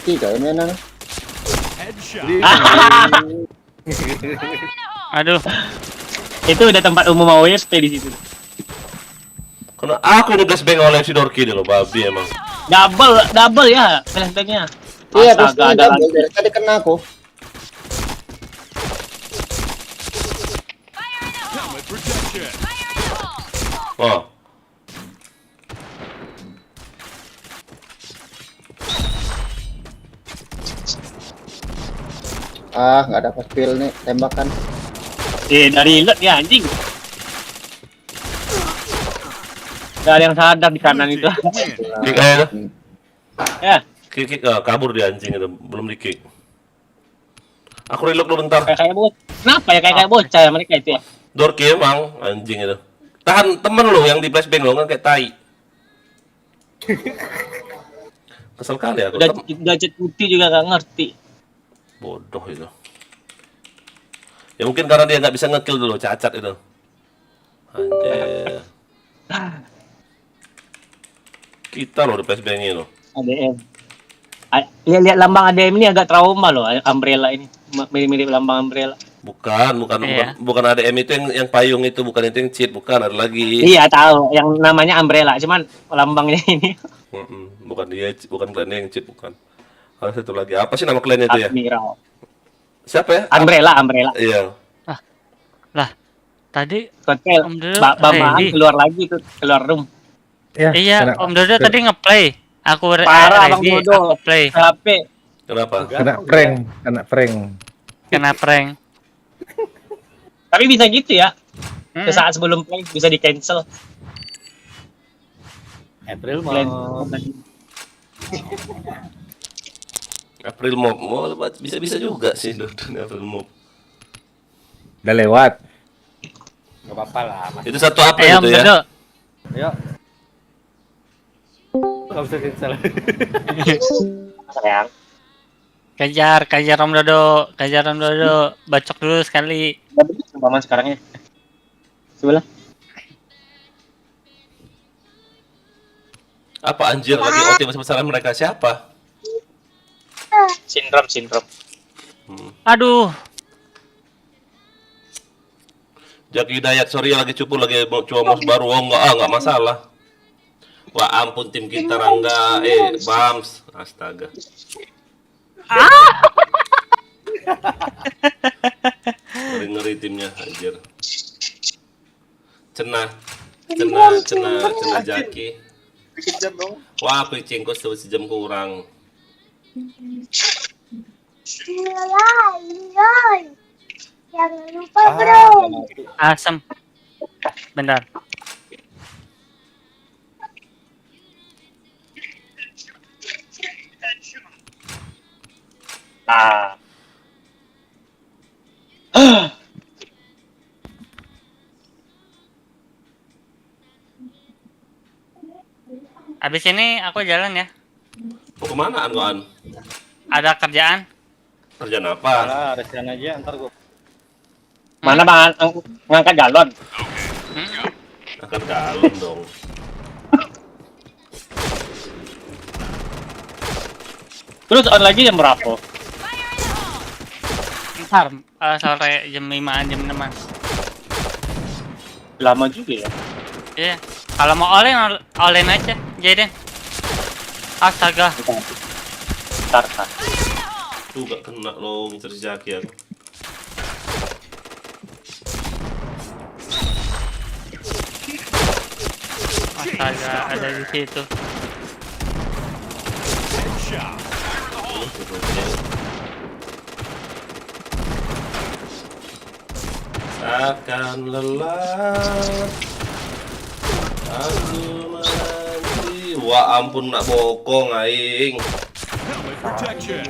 Tiga ini mana? Headshot. Aduh. Itu udah tempat umum AWP di situ. Karena aku ini flashback oleh si Dorki dulu, babi emang. Double ya flashbacknya. Iya, Astaga, pasti ada double. Dari tadi kena aku. Helmet protection. Oh, Ah, nggak dapat kill nih tembakan. dari lot ya anjing. Gak ada yang sadar di kanan itu. Win. kick aja tuh. Ya, Kick kabur dia anjing itu, belum di kick. Aku reload dulu bentar. kayak bocah. Kenapa ya kayak bocah ya mereka itu ya? Dorki emang anjing itu. Tahan temen lo yang di flashbang lo kan kayak tai. Kesel kali aku. Udah jet putih juga gak ngerti. Bodoh itu. Ya mungkin karena dia nggak bisa ngekill dulu, cacat itu. Anjir. Kita loh di flashbangnya loh. ADM. Lihat lambang ADM ini agak trauma loh, umbrella ini. Mirip-mirip lambang umbrella. Bukan ADM itu yang payung itu, bukan itu yang cheat, bukan ada lagi. Iya tahu, yang namanya umbrella, cuman lambangnya ini Bukan dia, bukan kliennya yang cheat, bukan. Ada satu lagi. Apa sih nama kliennya itu ya? Admiral. Siapa ya? Umbrella. Iya. Lah, tadi Hotel. Om Dodo Bambang ready. keluar lagi tuh, keluar room. Ya, Iya, kena, Om Dodo tadi ngeplay. Aku Parah, Bang ready, Dodo. aku play. HP. Kenapa? kena prank, Kena prank. Tapi bisa gitu ya. Hmm. Sesaat sebelum play bisa di cancel. April mau. April Mop, bisa juga sih Dodon April Mop. Udah lewat. Gak apa-apa lah. Mas. Itu satu April Ayo, Om itu ya. Dodo. Ayo. Gak bisa cancel. Sayang. Kejar Om Dodo, kejar Om Dodo. Bacok dulu sekali. Paman sekarang ya. Sebelah. Apa anjir lagi OT besar-besaran mereka siapa? Sindrom. Aduh. Jaki Hidayat, sorry lagi cupu lagi mau coba mouse baru. Oh enggak masalah. Wah ampun tim kita Rangga, Bams, astaga. Ngeri timnya anjir. Cenah Jaki. Wah aku cingkos sejam kurang. Jangan lupa bro. Asem. Bentar. Ah. Abis ini aku jalan ya. Mau kemana An? Ada kerjaan. Kerjaan apa? Alah, resign aja, ntar gua. Mana bang ngangkat galon? Akan galon dong. Terus on lagi jam berapa? Ntar sore jam 5-an, jam 6-an. Lama juga ya. Iya. Kalau mau all-in aja, Jaden. Astaga. Ntar. Tuh gak kena lo ngincer si Jaki aku. Astaga, ada di situ. Headshot. Akan lelah aku mandi. Wah ampun nak bokong aing. Helmet protection.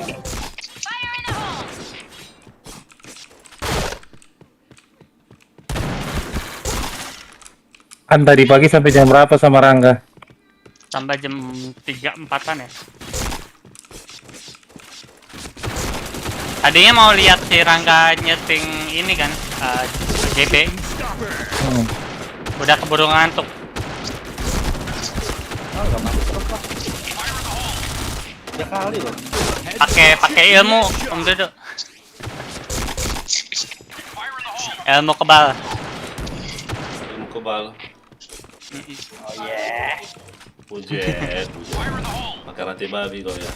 Kan tadi pagi sampai jam berapa sama Rangga? Sampai jam 3-4-an ya. Tadinya mau lihat si Rangga nyeting ini kan, JP. Udah keburu ngantuk. Tiga kali loh. Pakai ilmu, Om Dodo. Ilmu kebal. Ilmu kebal. Oh yeah. Pujet. Pakai rantai babi kau ya.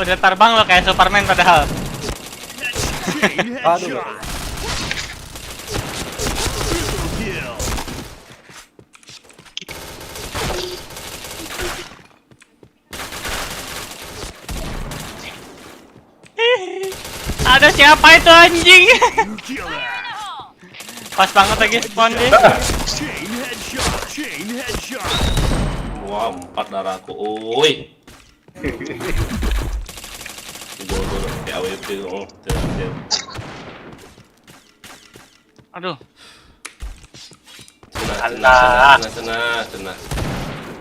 Udah terbang lo kayak Superman padahal. Chain Aduh. headshot. Triple kill. Ada siapa itu anjing? You killer. Pas banget lagi spawn dia. Chain headshot. Chain headshot. Wah 4 darahku. Oi. Bodoh kayak AWP oh. Aduh. Cenah.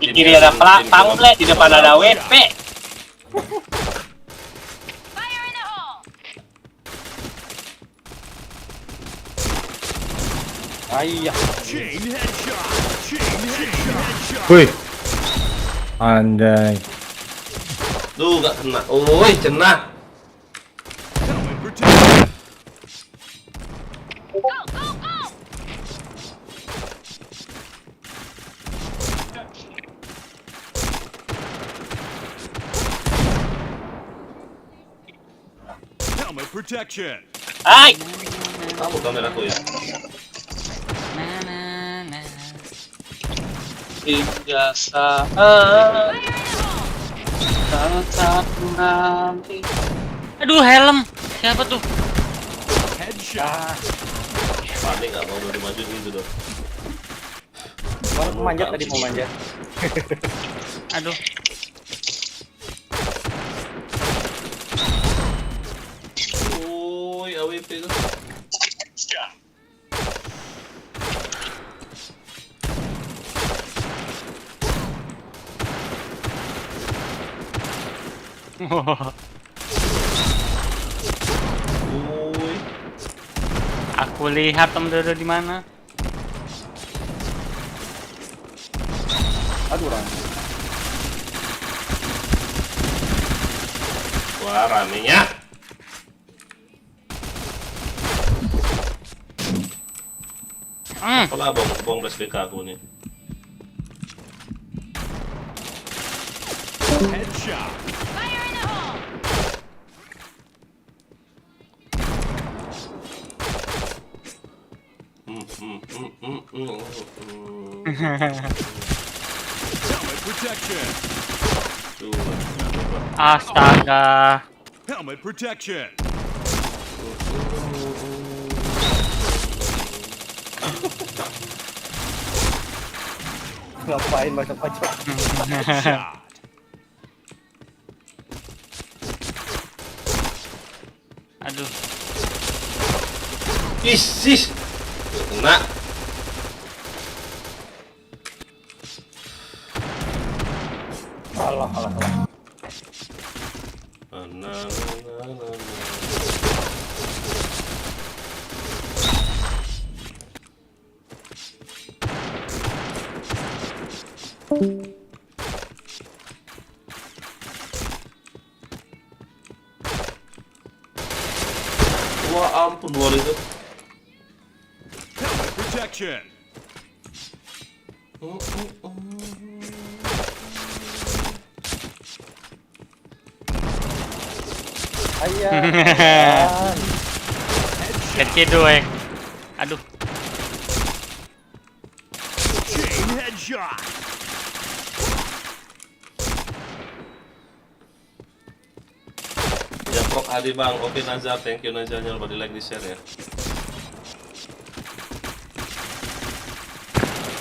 Di kiri ada panglet, di depan ada WP. Ayah. Chain headshot. Chain headshot. Wih. Anjay. Duh gak kena. Oi, cenah. Helmet protection. Helmet protection. Hai. Kamu kameraku ya. Hingga saat nanti. Aduh, helm. Siapa tuh? Headshot. Paling gak mau dimajuin gitu dong. Mau manjat tadi mau manjat. Aduh. Oi, AWP itu. Oi. Aku Aku lihat Om Dodo di mana. Aduh, orang. Wah, ramenya. Apalah bong SPK aku nih. Headshot. Helmet protection. Astaga. Helmet protection. Ngapain macam-macam? Headshot. Aduh. Ish. Kena. Alah. Nah. Wah, ampun luar itu. Helmet protection. Ayah. Kecil Aduh. Chain headshot. Ya Prok Adi bang, oke Nazar, thank you Nazar, jangan lupa di like, di share ya.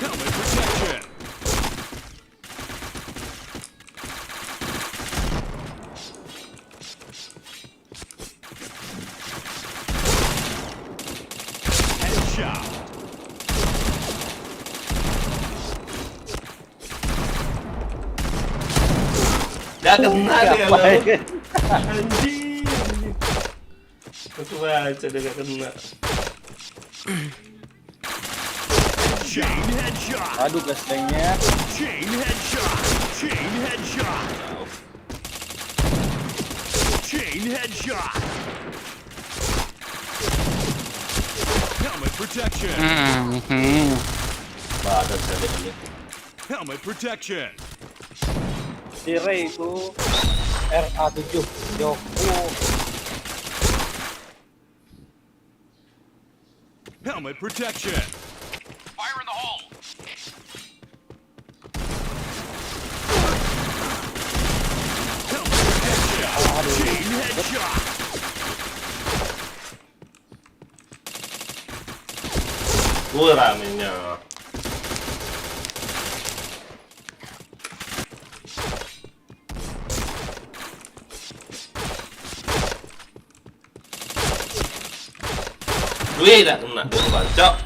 Helmet protection. Headshot. Gak kena dia lo. Ngapain? Anjing. Aku baca dia gak kena. Chain headshot. Aduh, gasnya. Chain headshot. Chain headshot. Chain headshot. Helmet protection. Badan saya ini. Helmet protection. Si Ray itu RA7 Joko. Helmet protection. Fire in the hole. Helmet protection. Chain headshot. Gue ramenya. Wih, tak kena, gue bacok.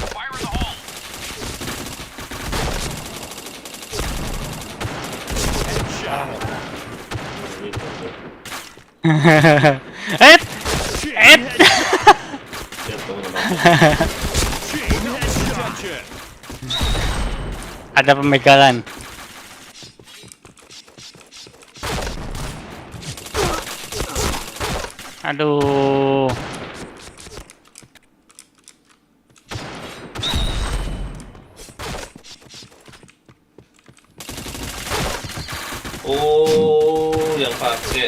Fire in the hole. Headshot. Chain headshot. Chain headshot. Ada pemegangan. Aduh. Oh, yang pakai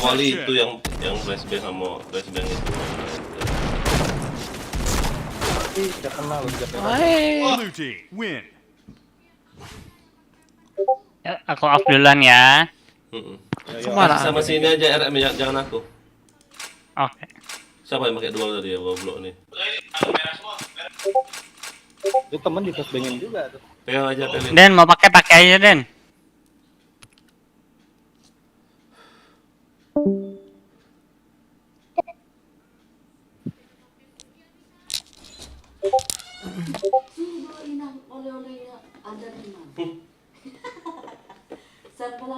wali itu yang flashbang sama flashbang itu. Tidak kenal, tidak kenal. Blue team win. Ya, aku off duluan ya. Kemana? Sama sini aja RM, jangan aku. Oke. Siapa yang pakai dual tadi ya, goblok nih. Itu temen di flashbangin juga tuh. Pegang aja, Pelin. Den mau pakai aja Den. Oleh-olehnya ada di mana? Sampel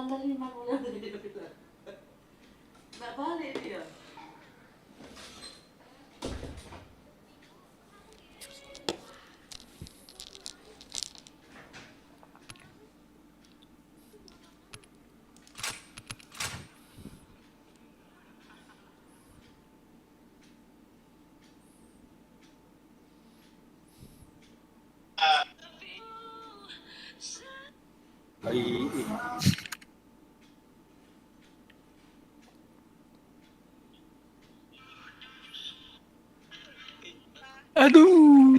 Aduh.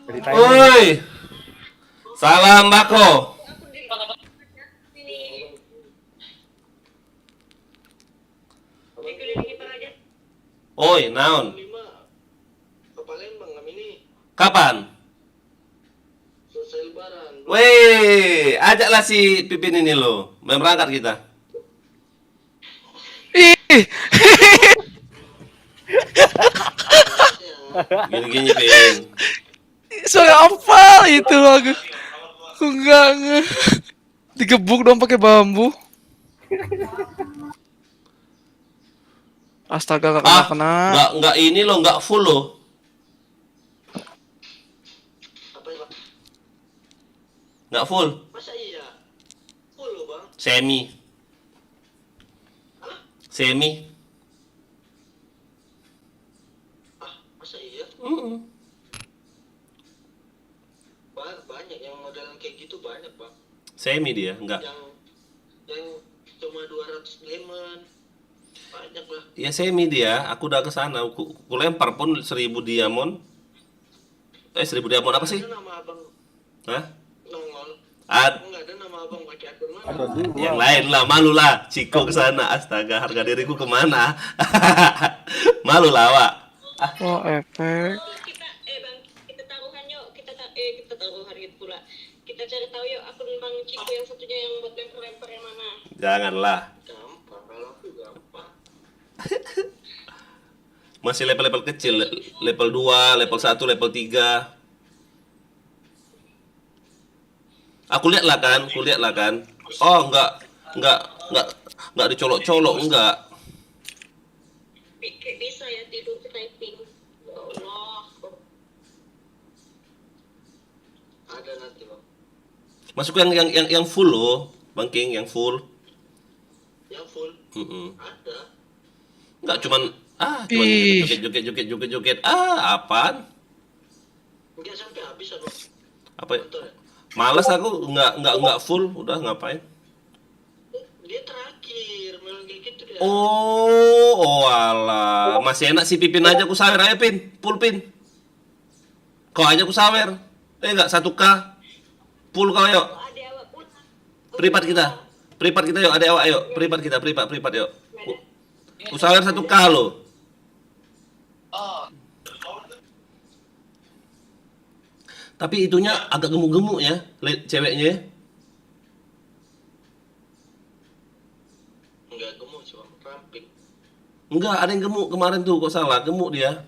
Woi, salam bako. Oi, naon? Kapan? Weh, ajaklah si Pipin ini lo. Main berangkat kita. Ih, Gini-gini, Pin. suara apa itu aku? Aku enggak nge. Digebuk dong pakai bambu. Astaga, gak kena. Nggak ini lo, nggak full lo. Nggak full. Masa iya? Full lo, Bang? Semi. Semi. Masa iya? Banyak yang model kayak gitu banyak, Bang. Semi dia, enggak. Yang cuma 200 diamond. Banyak lah. Ya semi dia, aku udah ke sana. Aku lempar pun 1000 diamond. 1000 diamond apa sih? Ada nama abang. Hah? Nongol. Enggak ada nama abang pakai akun mana? Yang lain lah, malu lah. Ciko ke sana. Astaga, harga diriku kemana? Malu lah, Wak. Oh, efek. Bang, kita taruhan yuk. Kita taruhan gitu pula. Kita cari tahu yuk akun Bang Ciko yang satunya yang buat lempar-lempar yang mana. Janganlah. Gampang, kalau aku gampang. Masih level-level kecil, level 2, level 1, level 3. Aku lihat lah kan. Oh, enggak dicolok-colok, enggak. Kayak bisa ya tidur ke typing. Ya Allah. Ada nanti, Bang. Masuk yang full loh, Bang King, yang full. Yang full? Ada. Enggak cuman joget. Apaan? Enggak sampai habis aku. Apa? Males aku enggak full, udah ngapain? Dia terakhir malah kayak gitu dia. Oh, alah. Masih enak si Pipin aja aku sawer aja, Pin. Full Pin. Kau aja aku sawer. Enggak 1K. Full kau yuk. Privat kita yuk, ada awak yuk. Privat yuk. Usahakan 1K lo. Tapi itunya agak gemuk-gemuk ya, ceweknya ya. Enggak gemuk, cuma ramping. Enggak, ada yang gemuk kemarin tuh, kok salah, gemuk dia.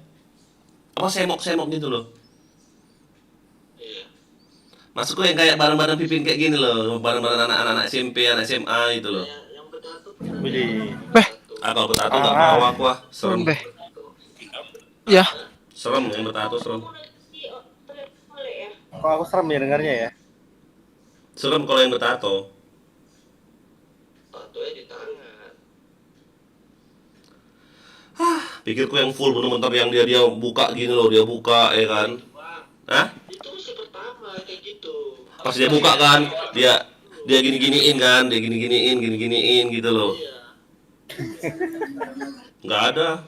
Apa semok-semok gitu loh. Iya. Maksudku yang kayak bareng-bareng Pipin kayak gini loh, bareng-bareng anak-anak SMP, anak SMA gitu loh. Yang bertato. Kalau bertato nggak mau aku serem. Ya. Serem yang bertato serem. Kok aku serem ya dengarnya ya? Serem kalau yang bertato. Tatonya di tangan. Pikirku yang full bener-bener yang dia buka gini loh, dia buka ya kan. Hah? Itu masih pertama kayak gitu. Pas dia buka kan, dia gini-giniin kan, dia gini-giniin gitu loh. Nggak ada.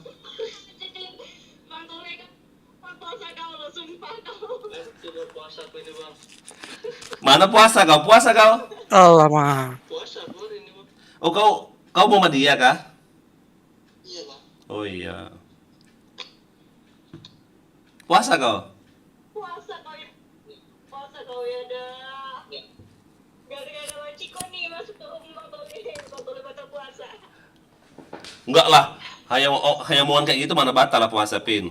Mana puasa kau? Alamak. Puasa ini, Bang. Oh, kau mau sama dia kah? Iya, Bang. Oh iya. Puasa kau ya dah. Gara-gara Ciko nih masuk ke rumah boleh batal puasa. Enggak lah. Hanya mohon kayak gitu mana batal lah puasa, Pin.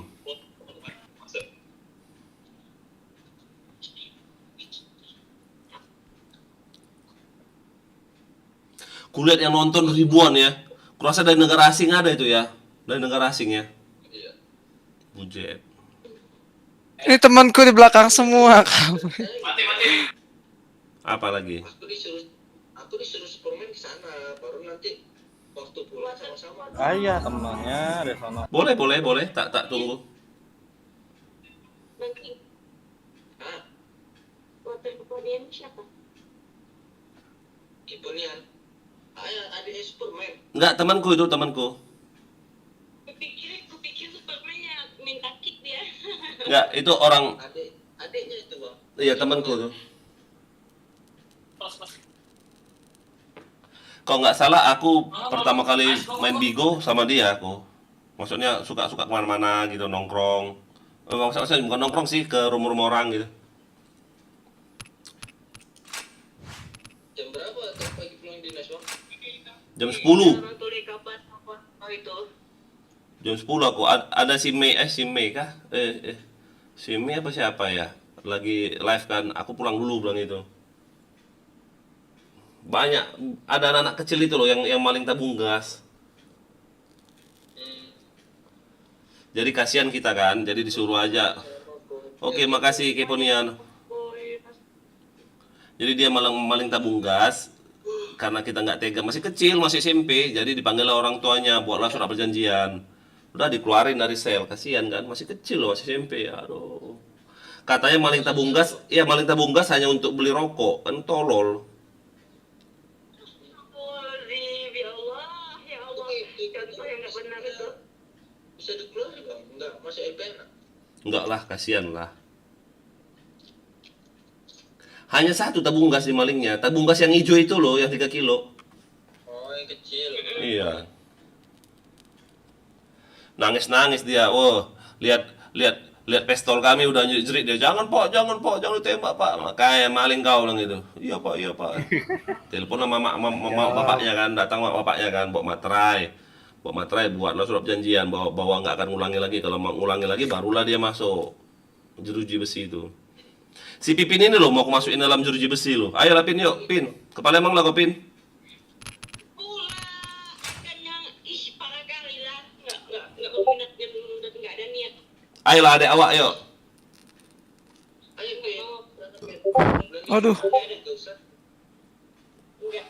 Kulihat yang nonton ribuan ya. Kurasa dari negara asing ada itu ya. Dari negara asing ya. Bujet. Ini temanku di belakang semua. Apa lagi? Aku disuruh Superman ke sana, baru nanti waktu pulang sama-sama. Ayah temannya ada sana. Boleh. Tak tunggu. Bang King. Water Keponian siapa? Kipunian. Ayah, adiknya Superman. Enggak, temanku. Kupikir Superman-nya minta kick dia. Enggak, itu orang. Adiknya itu, Bang. Iya, temanku tuh. Kalau nggak salah aku pertama kali main Bigo sama dia aku. Maksudnya suka kemana-mana gitu, nongkrong. Maksudnya bukan nongkrong sih, ke rumah-rumah orang gitu. Jam berapa tuh pagi pulang dinas, Bang? Jam 10. Orang tulis kapan apa? Oh itu. Jam 10 aku ada si Mei kah? Si Mei apa siapa ya? Lagi live kan, aku pulang dulu bilang itu. Banyak ada anak-anak kecil itu loh yang maling tabung gas. Jadi kasihan kita kan, jadi disuruh aja. Oke, makasih Keponian. Jadi dia maling tabung gas karena kita nggak tega, masih kecil, masih SMP, jadi dipanggil orang tuanya buatlah surat perjanjian. Udah dikeluarin dari sel, kasihan kan, masih kecil loh, masih SMP. Aduh. Katanya maling tabung gas hanya untuk beli rokok, kan tolol. Ya Allah. Contoh yang nggak benar itu. Bisa dikeluarin, Bang? Enggak, masih LPR. Enggak lah, kasihan lah. Hanya satu tabung gas di malingnya, tabung gas yang hijau itu loh, yang 3 kilo. Oh, yang kecil. Iya. Nangis dia. Oh, lihat pistol kami udah jerit dia. Jangan ditembak, Pak. Makanya maling kau bilang gitu. Iya, Pak. Telepon sama bapaknya kan, datang sama bapaknya kan, bawa materai buatlah surat perjanjian bahwa nggak akan ngulangi lagi. Kalau mau ngulangi lagi barulah dia masuk jeruji besi itu. Si Pipin ini loh mau aku masukin dalam jeruji besi loh. Ayolah Pin, yuk Pin. Ke Palembang lah kau Pin. Pula kan yang parah kali lah. Nggak berminat dan nggak ada niat. Ayolah adek awak yuk. Ayo, Pin. Aduh. Enggak.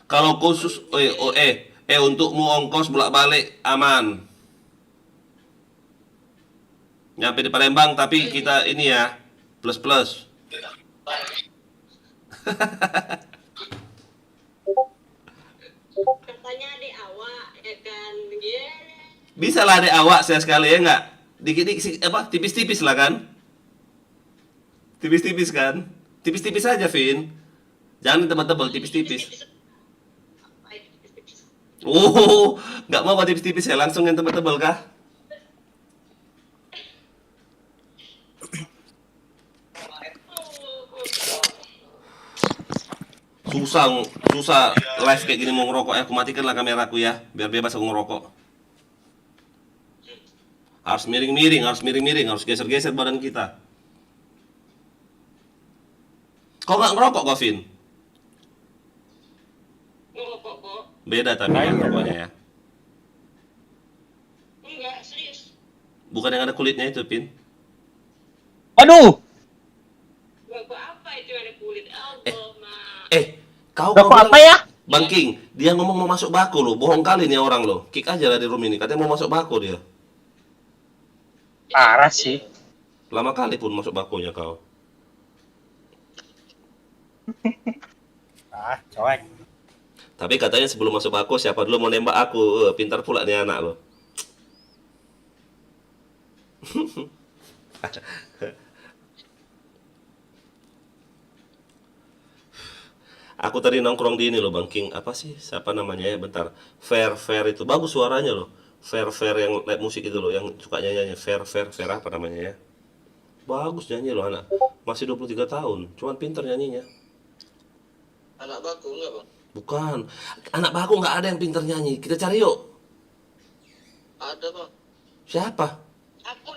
Kalau khusus untukmu ongkos bolak-balik aman. Nyampe di Palembang tapi kita ini ya plus. Katanya adik awak ya kan. Yeah. Bisa lah adek awak sekali ya nggak? Dikit-dikit tipis-tipis lah kan? Tipis-tipis kan? Tipis-tipis aja Vin. Jangan tebal-tebal, tipis-tipis. Oh, nggak mau tipis-tipis ya, langsung yang tebal-tebal kah? Susah live kayak gini mau ngerokok ya. Aku matikanlah kameraku ya, biar bebas aku ngerokok. Harus miring-miring, harus geser-geser badan kita. Kau nggak ngerokok, Vin? Ngerokok kok. Beda tapi ya rokoknya ya. Enggak, serius. Bukan yang ada kulitnya itu, Pin. Aduh! Rokok apa itu ada kulit? Allah, Ma. Kau Rokok apa ya? Bang King, dia ngomong mau masuk bako lo. Bohong kali nih orang lo. Kick aja lah di room ini. Katanya mau masuk bako dia. Parah sih. Lama kali pun masuk bakonya kau. Coek. Tapi katanya sebelum masuk bako siapa dulu mau nembak aku. Pintar pula nih anak lo. Aku tadi nongkrong di ini loh Bang King. Apa sih? Siapa namanya ya? Bentar. Fair itu. Bagus suaranya loh. Fair yang live musik itu loh. Yang suka nyanyi. Fair apa namanya ya? Bagus nyanyi loh anak. Masih 23 tahun. Cuman pintar nyanyinya. Anak baku enggak, Bang? Bukan. Anak baku nggak ada yang pintar nyanyi. Kita cari yuk. Ada, Bang. Siapa? Aku.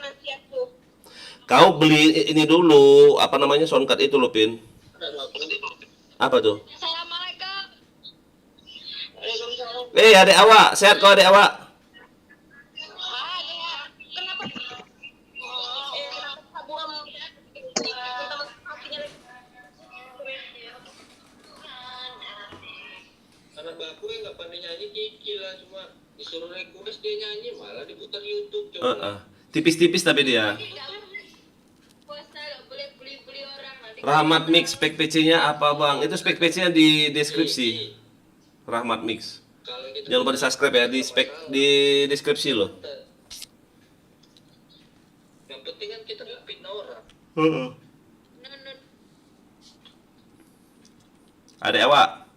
Kau beli ini dulu. Apa namanya? Soundcard itu loh Pin. Ada baku. Apa tuh? Assalamualaikum. Adik awak, sehat kau adik awak? Kenapa? Kenapa buang teman hatinya lagi? Anak baku yang nggak pandai nyanyi Kiki lah, cuma disuruh request dia nyanyi malah diputar YouTube coba. Tipis-tipis tapi dia. Puasa nggak boleh beli orang nanti. Rahmat Mix spek PC-nya apa bang? Itu spek PC-nya di deskripsi. Rahmat Mix. Jangan lupa di subscribe ya, di deskripsi loh. Yang penting kan kita nggak fitnah orang. Adik awak.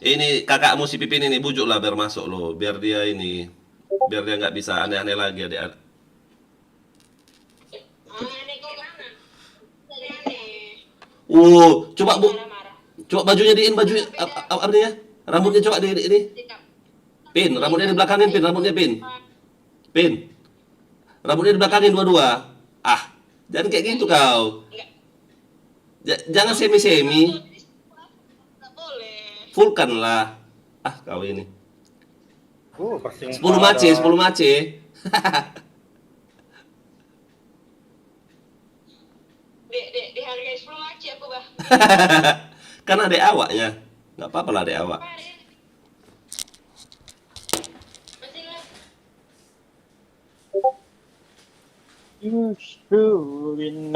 Ini kakakmu si Pipin ini bujuk lah biar masuk loh, biar dia nggak bisa aneh-aneh lagi adik. Aneh kok mana? Aneh. Coba bajunya baju apa artinya? Rambutnya coba di ini. Pin, rambutnya di belakangin pin, rambutnya pin. Pin. Rambutnya di belakangin dua-dua. Ah, jangan kayak gitu kau. Jangan semi-semi. Fullkan lah. Ah, kau ini. 10 mace. Dek, dihargai 10 maci aku bah. Kan adek awaknya. Nggak apa-apa lah adek awak. Masih lah. Used to be nice.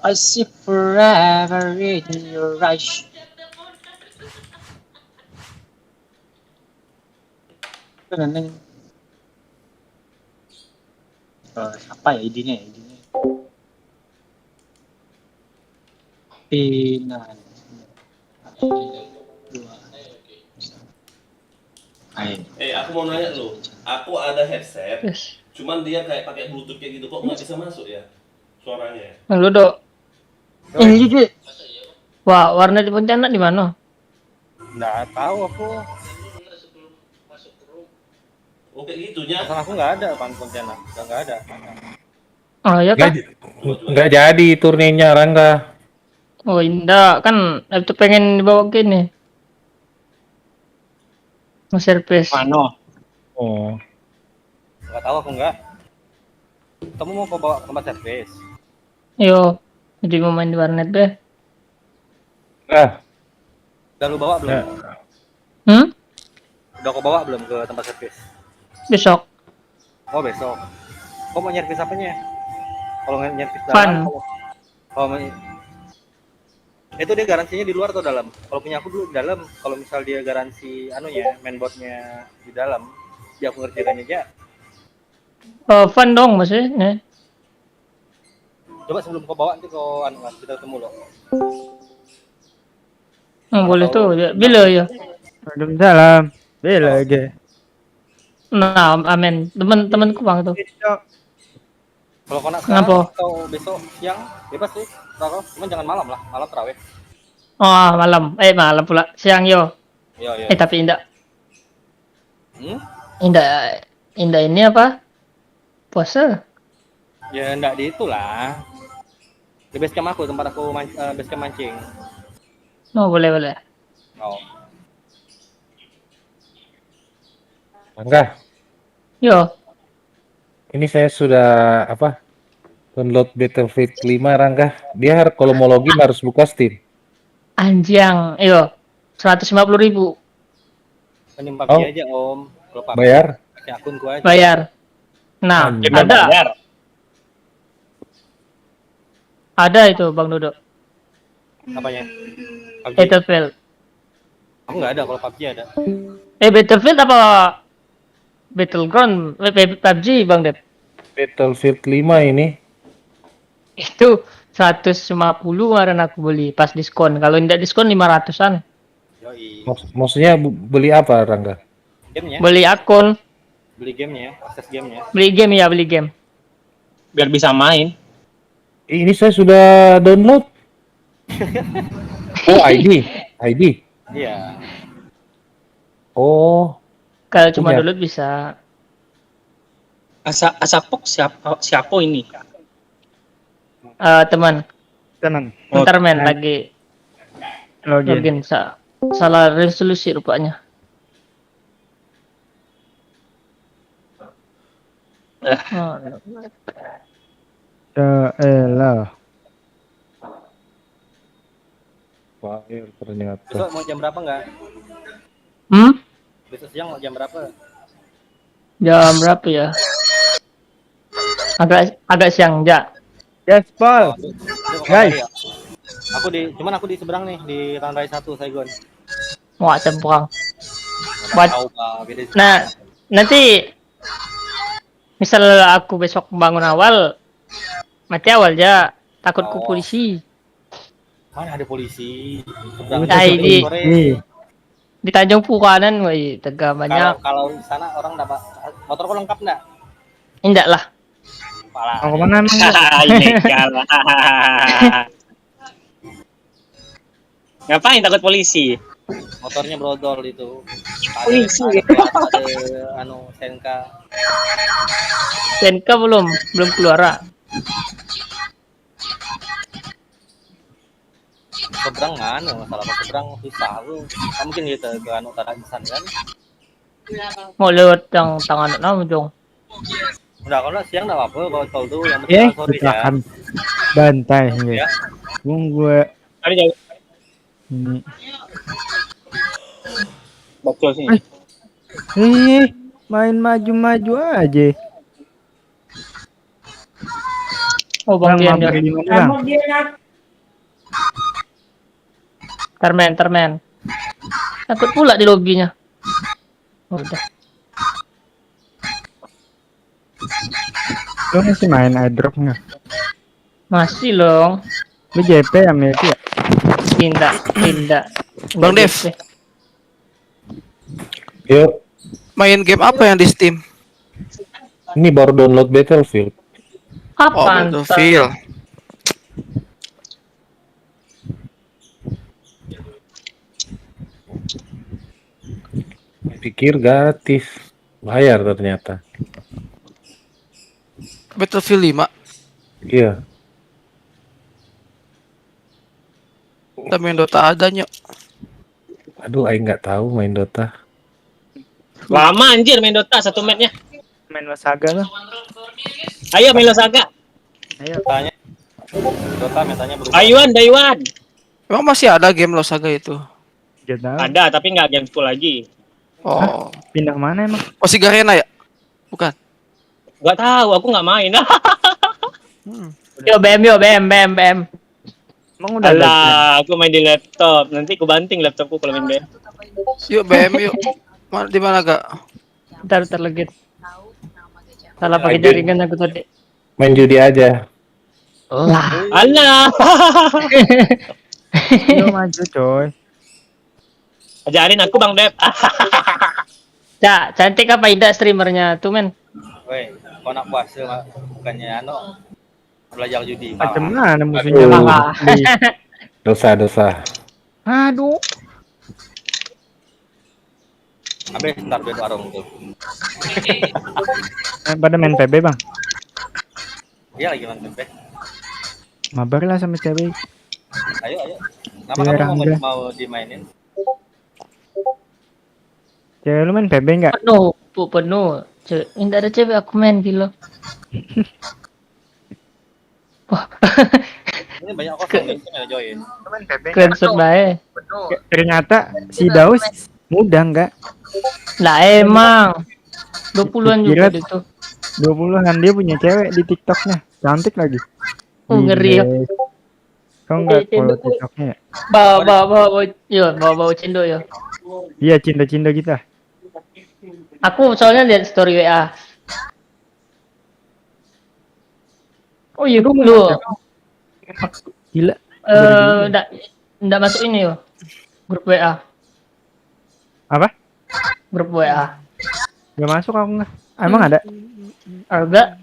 I see forever in your eyes. Apa ya idenya? Pinan. Aku mau nanya lo. Aku ada headset. Cuman dia kayak pakai bluetooth kayak gitu, kok nggak bisa masuk ya suaranya? Lu dok. Ini juga. Wah, warna di Pontianak di mana? Nggak tahu aku. Oh kayak gitunya. Pasal aku nggak ada pan Pontianak, nggak ada. Oh ya kan? Nggak jadi turnirnya Rangga. Oh indah kan itu pengen dibawa gini. Mau servis. Mano. Oh. Nggak tahu aku nggak. Kamu mau bawa ke tempat servis? Yo, jadi mau main di warnet deh. Udah lu bawa belum? Udah kau bawa belum ke tempat servis? Besok. Oh besok. Kau mau nyervis apanya? Kalau nggak nyervis Fun. dalam, kalau mau itu dia garansinya di luar atau dalam? Kalau punya aku dulu di dalam. Kalau misal dia garansi anunya, mainboardnya di dalam, dia aku ngerjakan aja. Fun dong maksudnya. Coba sebelum kau bawa nanti kau kita ketemu loh. Boleh tuh. Ya. Bila ya? Waalaikumsalam. Bila aja. Nah, amin. Teman-temanku bang tuh. Kalau kau nak sekarang Kenapa? atau besok siang bebas sih. Kalau cuman jangan malam lah, malam terawih. Oh malam. Malam pula. Siang yo. Iya. Tapi indah. Hmm? Indah ini apa? Puasa. Ya enggak di itulah. Di base camp aku, tempat aku base camp mancing. Oh boleh. Oh. Rangga, Yo. ini saya sudah download Battlefield 5 Rangga. Dia kalau mau login harus buka Steam. Anjang. Yo. 150.000. Mending PUBG aja om. Kalau PUBG Bayar? pakai akun gua aja. Bayar. Nah, ada. Bayar. Ada itu Bang Dodo. Apanya? PUBG. Battlefield. Aku nggak ada, kalau PUBG ada. Battlefield apa Battleground? PUBG Bang Dep. Battlefield 5 ini. Itu 150 kemarin aku beli pas diskon. Kalau tidak diskon 500-an. Yoi. Maksudnya beli apa Rangga? Gamenya? Beli akun, Beli gamenya, akses gamenya. beli game. Biar bisa main. Ini saya sudah download. Oh, ID. Iya. Oh, Kalau cuma Punya. download bisa. Asapok siapa ini? teman. Tenang. Bentar men lagi login. Salah resolusi rupanya. Ya elah. Fire ternyata. Besok mau jam berapa nggak? Besok siang mau jam berapa? Jam berapa ya? Agak siang, Ja. Yes, Paul. Guys. Cuman aku di seberang nih di Ranrai 1 Saigon. Wah, cemprang. Tahu Pak, beda sih. Nah, nanti misal aku besok bangun awal, mati awal Ja. Takut ke polisi. Mana ada polisi? Di Tanjung Puranan, woi, Tegal banyak. Kalau di sana orang dapat motor kok lengkap enggak? Enggak lah. Mau kemana emang? Ilegal. Ngapain takut polisi? Motornya brodol itu. Polisi. Ada Senka. Senka belum keluar. Seberang mana? Masalah seberang susah lu. Kan mungkin gitu ke Taragisan kan? Mau lewat yang tangan nama dong. Udah kalau siang enggak apa-apa kalau tol tuh yang penting sore ya. Bantai Ya. Gue. Ada jauh. Ini. Bocor sih. Main maju-maju aja. Oh, Bang Dian. Termen. Takut pula di lobinya. Udah. Lo masih main airdrop nggak? Masih loh. Lu JP ya Meti ya? Pindah. Bang Dev. Yuk, Main game apa yang di Steam? ini baru download Battlefield. Apaan? Battlefield. Pikir gratis, bayar ternyata. Battlefield 5. Iya. Kita main Dota adanya. Aduh, aing nggak tahu main Dota. Lama anjir main Dota satu matchnya. Main Saga lah. Ayo main Saga. Ayo. Tanya. Dota metanya berubah. Daiwan. Emang masih ada game Losaga itu? Ada tapi nggak game full lagi. Oh. Pindah mana emang? Oh, si Garena ya? Bukan. Gak tahu, aku nggak main. Yo BM. Emang udah Alah, aku main di laptop. Nanti aku banting laptopku kalau main BM. Yuk BM yuk. Di mana Kak? Bentar legit. Salah pakai jaringan aku tadi. Main judi aja. Lah. Alah. Yo maju coy. Ajarin aku Bang Dep. Cak, cantik apa indah streamernya tuh men? Woi, kau nak puasa bukannya belajar judi. Macam mana musuhnya? Dosa. Aduh. Habis ntar duit warung tuh. Pada main PB bang? Iya lagi main PB. Mabar lah sama cewek. Ayo. Kenapa kamu mau dimainin? Cewek lu main PB nggak? Penuh. Tidak ada cewek aku main gitu. Wah. Ini banyak kosong nih, saya join. Screenshot bae. Ternyata si Daus mudah nggak? Lah emang 20-an juga itu. 20-an dia punya cewek di TikToknya, cantik lagi. Ngeri ya. Kau nggak follow TikToknya ya? Bawa cindo ya. Iya cinta-cinta kita. Aku soalnya lihat story WA. Oh iya dulu. Gila. Nggak masuk ini yo. Grup WA. Apa? Grup WA. Gak masuk aku nggak. Emang ada? Ada.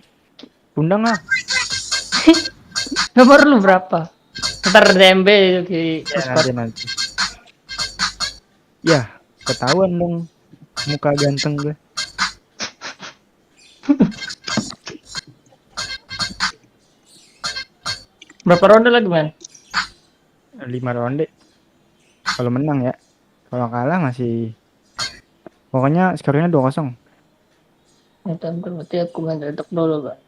Undang lah. Nomor lu berapa? Ntar DMB di Nanti. Ya, ketahuan dong muka ganteng gue. Berapa ronde lagi, men? 5 ronde. Kalau menang ya. Kalau kalah masih pokoknya skornya 2-0. Berarti aku main retak dulu, Pak.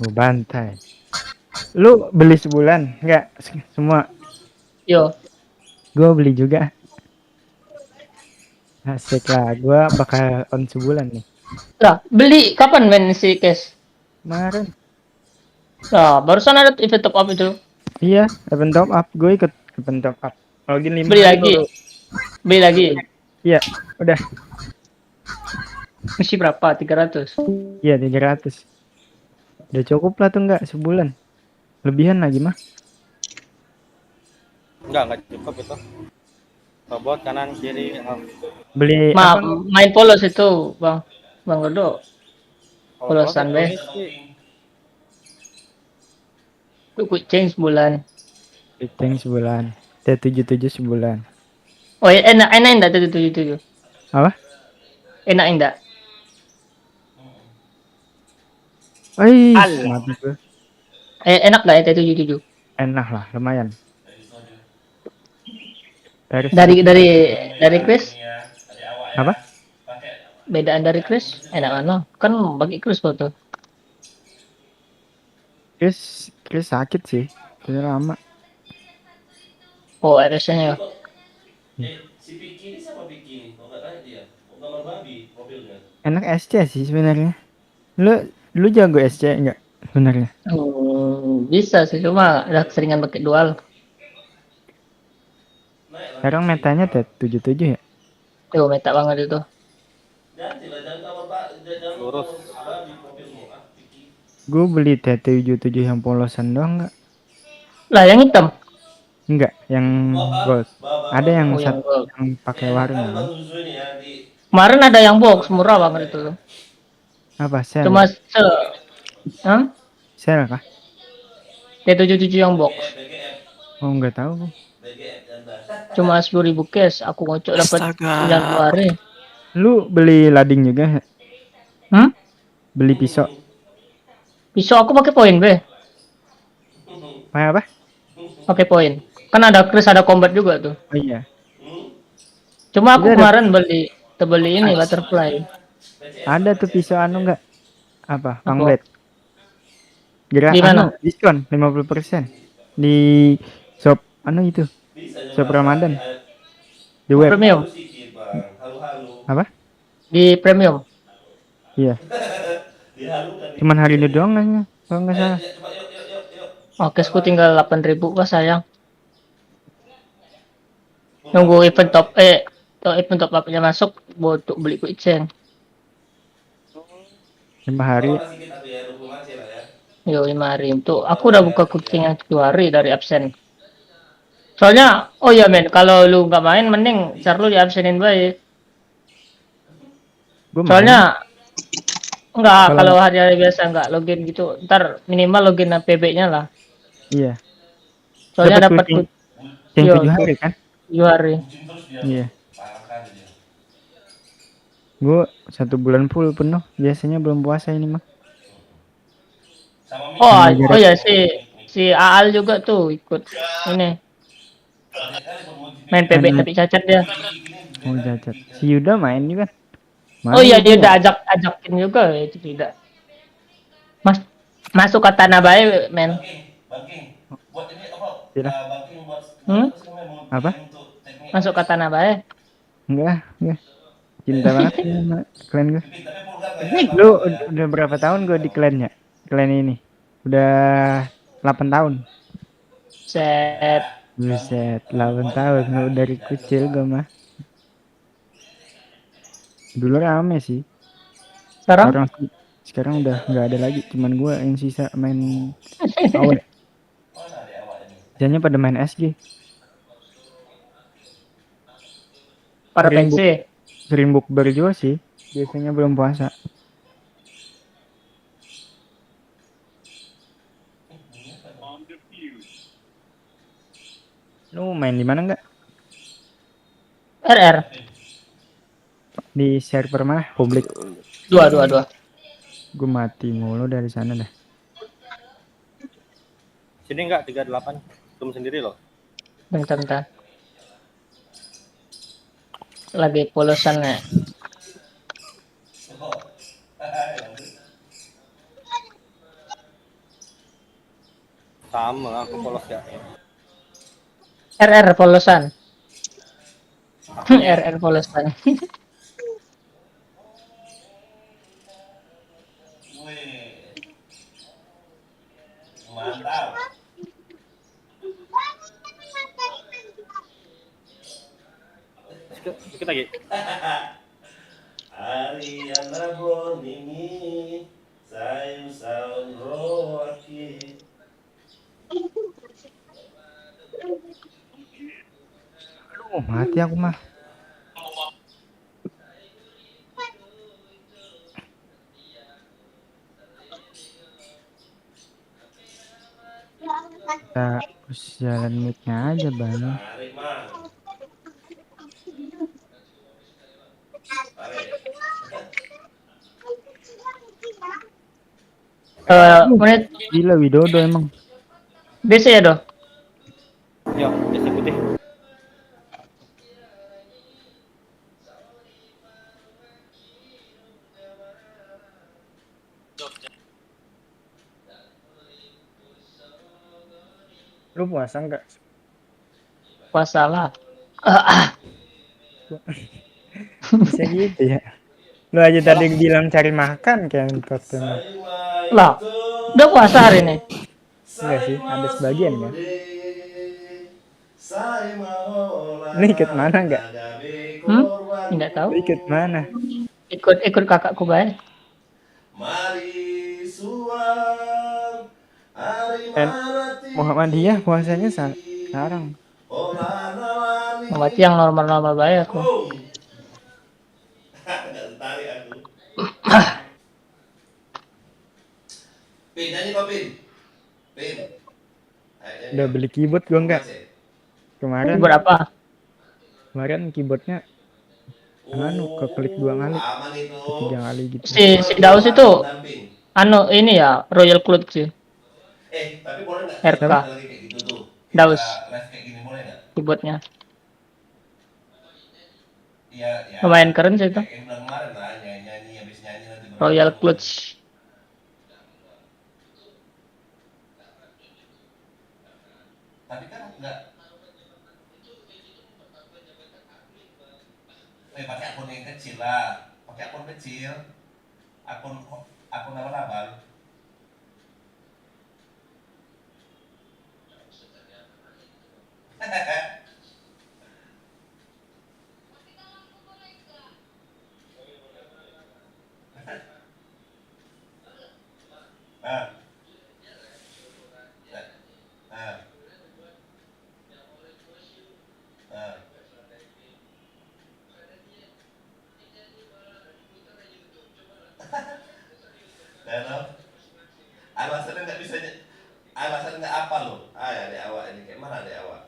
Gue bantai. Lu beli sebulan? Enggak, semua. Yo. Gue beli juga. Asik lah, gue bakal on sebulan nih. Lah, beli kapan men si Cash? Kemarin. Nah, barusan ada event top up itu. Iya, event top up. Gue ikut event top up. Login 5 Beli hari lagi. baru. Beli lagi. Iya, udah. Misi berapa? 300. Iya, 300. Udah cukup lah tuh enggak sebulan. Lebihan lagi mah. Enggak cukup itu. Robot kanan kiri. Beli Maaf, apa? main polos itu, Bang. Bang Godo. Polosan be. Itu quick change sebulan. Fitting sebulan. T77 sebulan. Oh, enak enggak itu? Apa? Enak enggak? Oi, Alah. mati gue. Enak enggak ya T77? Enak lah, lumayan. Dari Chris? Apa? Bedaan dari Chris? Enak mana? Kan bagi Chris foto. Chris sakit sih. Udah lama. Oh, RS-nya ya. Si Vicky ini sama Vicky ini, kok nggak tanya dia? Kok gambar babi mobilnya? Enak SC sih sebenarnya. Lu jago SC enggak sebenarnya? Bisa sih, cuma udah keseringan pakai dual. Sekarang metanya T77 ya? Tuh, meta banget itu. Lurus. Gue beli T77 yang polosan doang enggak? Lah, yang hitam. Enggak, yang gold. Ada yang Oh, yang satu gold. yang pakai warna. Kemarin ada yang box murah banget itu. Apa sel? Cuma sel kah? T77 yang box. Oh, enggak tahu. Cuma 10.000 cash, aku ngocok dapat 9 hari. Lu beli lading juga? Beli pisau? Pisau aku pakai poin, be. Apa? Pakai poin. Kan ada Chris, ada combat juga tuh. Oh iya. Cuma aku Iya, kemarin beli ini butterfly. Ada tuh pisau anu enggak? Apa? Panglet. Gerak Di mana? Diskon 50%. Di shop anu itu. Shop Ramadan. Di web. Premium. Apa? Di premium. Iya. Cuman hari ini doang kayaknya, kalau nggak salah. Oke, aku tinggal 8.000 pas sayang. Nunggu event top up-nya masuk buat beli quick change. 5 hari. Yo, 5 hari. Untuk aku udah buka quick change yang 1 hari dari absen. Soalnya, oh ya men, kalau lu nggak main, mending share lu di absenin baik. Soalnya enggak, kalau hari-hari biasa enggak login gitu. Ntar minimal login PB-nya lah. Iya. Soalnya dapat yang 7 hari kan? 7 hari. Iya. Gue 1 bulan full penuh. Biasanya belum puasa ini mah. Oh ya si Aal juga tuh ikut ini. Main PB tapi cacat dia. Oh cacat. Si Yuda main juga. Oh iya, dia udah ajakin juga itu tidak. Masuk ke tanah bae, men. Tidak. Apa? Masuk ke tanah bae. Enggak. Cinta banget sama klan gue. Lu udah berapa tahun gue di klannya? Klan ini. Udah 8 tahun. Buset, 8 tahun. Lu dari kecil gue mah. Dulu rame sih. Sekarang udah nggak ada lagi. Cuman gue yang sisa main AW. Jadinya pada main SG. Para PC. Sering bukber juga sih. Biasanya belum puasa. Lu main di mana enggak? RR. Di server mana? Publik. Dua. Gue mati mulu dari sana dah. Sini enggak 38. Tum sendiri loh. Bentar. Lagi polosan ya. Sama aku polos ya. RR polosan. Akunya RR polosan. Mantap. Dikit lagi. Ariana Boningi Sayu Saun Roaki. Aduh, mati aku mah. Kita terus jalan mic-nya aja bang. Tarik mang. Tarik. Menit Gila Widodo emang. BC ya doh. Yo, isi putih. Lu puasa enggak? Puasa lah. Bisa gitu ya. Lu aja tadi bilang cari makan kentot emang. Lah, udah puasa hari ini. Enggak sih, ada sebagian kan. Lu ikut mana enggak? Enggak tahu. Lu ikut mana? Ikut kakakku baik. Mari suam Ari Dan Muhammadiyah puasanya sekarang. Mati yang normal-normal baik aku. Nggak tertarik aku. Pin, nyanyi kok Pin. Pin. Udah beli keyboard gua enggak? Kemarin Berapa? Kemarin keyboardnya keklik 2 kali, Aman itu. 3 kali gitu. Si Daus itu ini ya Royal Cloud sih. Tapi boleh nggak? RK. Lagi kayak gitu tuh. Daus. Live kayak gini boleh nggak? Keyboardnya. Iya, ya. Lumayan keren sih itu. Kayak bulan kemarin lah, nyanyi habis nyanyi nanti Royal Cloud. Tapi kan enggak. Pakai akun yang kecil lah. Pakai akun kecil. Akun abal-abal. Alasannya nggak bisa, alasannya nggak apa loh. Ya ada awak ini, kayak mana ada awak?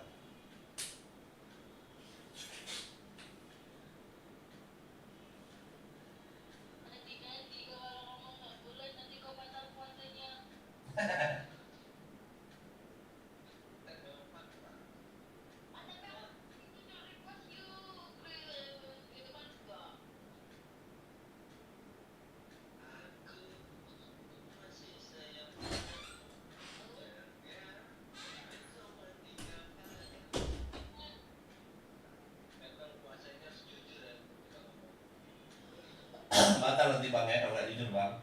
Batal nanti bang ya, kalau nggak jujur bang.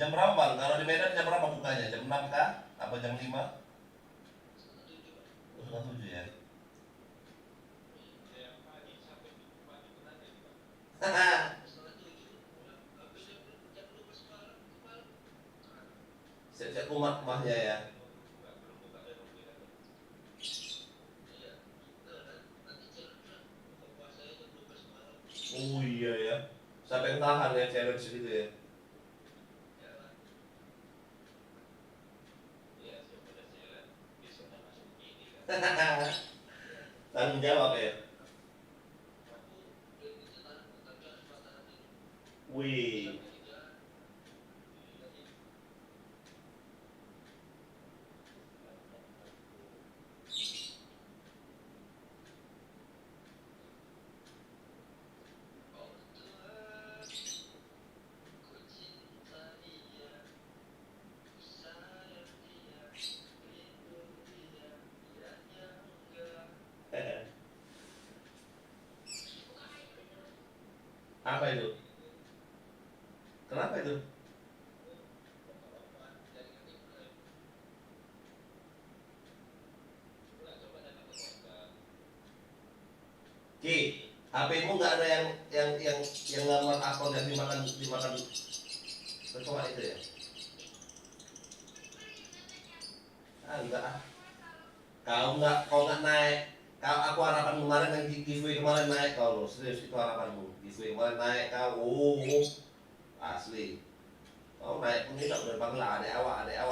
Jam berapa bang? Kalau di Medan jam berapa bukanya? Jam 6 kah? Apa jam 5? Setengah 7 ya? Siap-siap umat mahnya ya. Oh iya ya. Sampai yang tahan ya challenge gitu ya. Wih. Apa itu? Kenapa itu? Ki, HP-mu nggak ada yang ngamar akun yang dimakan kecoa itu ya? Ah enggak ah. Kau nggak naik. Aku harapan kemarin yang giveaway kemarin naik kau loh, serius itu harapanmu. Giveaway kemarin naik kau, asli. Kau naik pun tidak udah panggil adek awak. Naik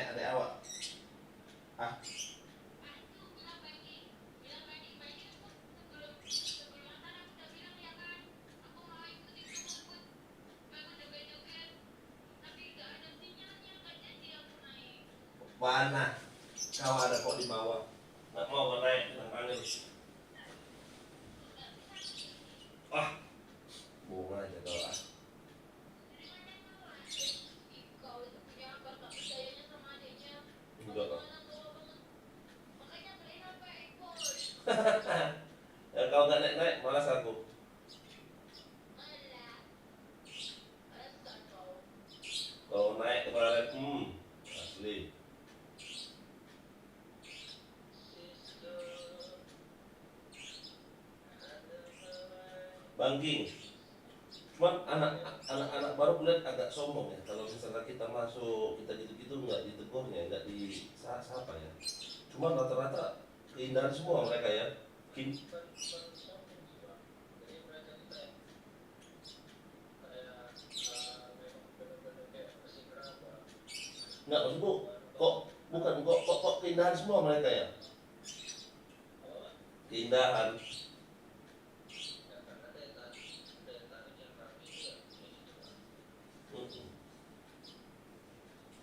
adek awak. Ah. Mana? Kau ada kok di bawah. Nggak mau naik dengan panggil. Ah, bunga aja kau ah. Enggak kok. Ya kau nggak naik, malas aku. Kau naik kemarin, asli. Banking. Cuman anak baru kulihat agak sombong ya. Kalau misalnya kita masuk, kita gitu-gitu nggak ditegurnya, nggak disapa ya. Cuman rata-rata keindahan semua mereka ya. Nggak maksudku kok keindahan semua mereka ya. Keindahan.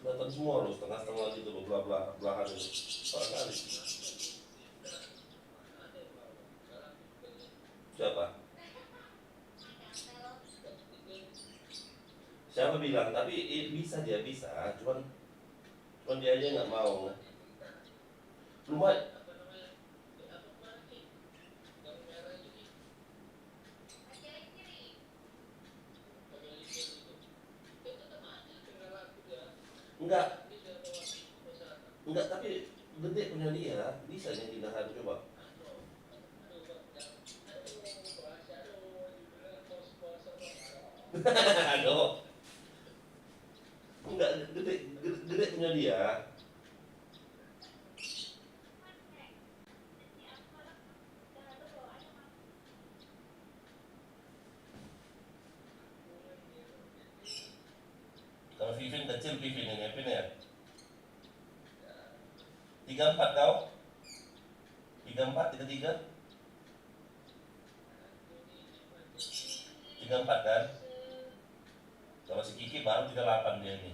Kelihatan semua loh, setengah-setengah gitu loh, belahan itu. Parah kali. Siapa? Siapa bilang? Tapi bisa, cuman dia aja nggak mau. Lumayan. Enggak, tapi gede punya dia, bisa yang tindakan coba. Aduh. Enggak, gede punya dia. Kalau Vivin kecil, Vivin ini Vivin ya. 34 kau? 34, 33? 34 kan? Kalau si Kiki baru 38 dia ini.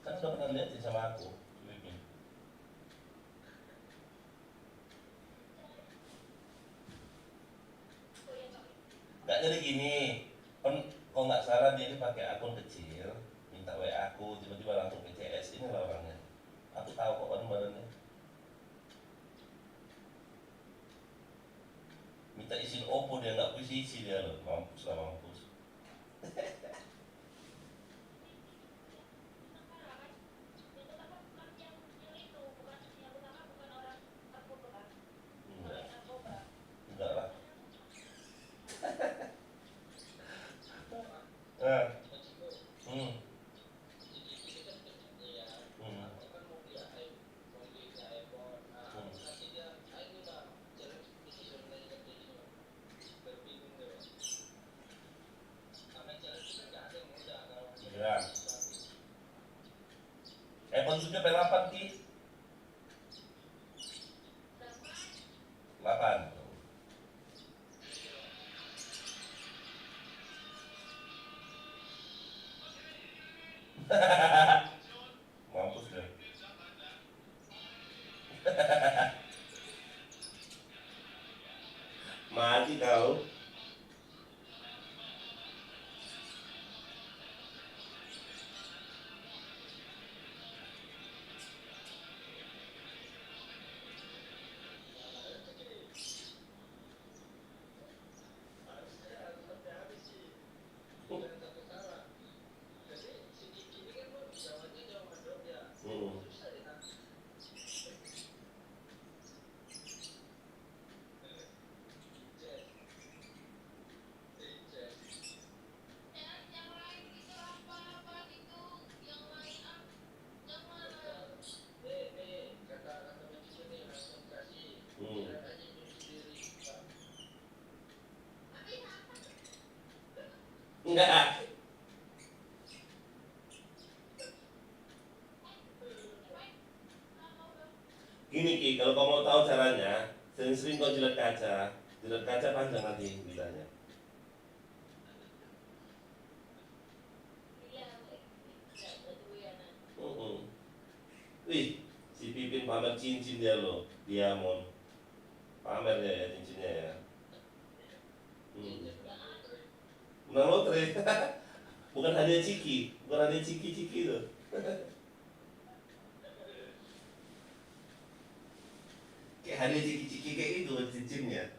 Kan udah pernah lihat sama aku, Vivin. Nggak jadi gini, kalau nggak salah dia ini pakai akun kecil, minta WA aku, tiba-tiba langsung ke CS, ini lah orangnya. Aku tahu kok badan-badannya. Minta izin Oppo dia nggak punya isi dia loh, mampus lah mampus. Enggak lah. Sudah berapa Ki? 8. Mampus deh. Mati kau. Enggak. Gini Ki, kalau kau mau tahu caranya, sering-sering kau jilat kaca. Jilat kaca panjang nanti bilanya. Wih, si Pipin pamer cincin dia loh, diamond. Pamer dia ya cincinnya ya. Menang lotre. Bukan hadiah ciki, bukan hadiah ciki-ciki tuh. Kayak hadiah ciki-ciki kayak gitu cincinnya.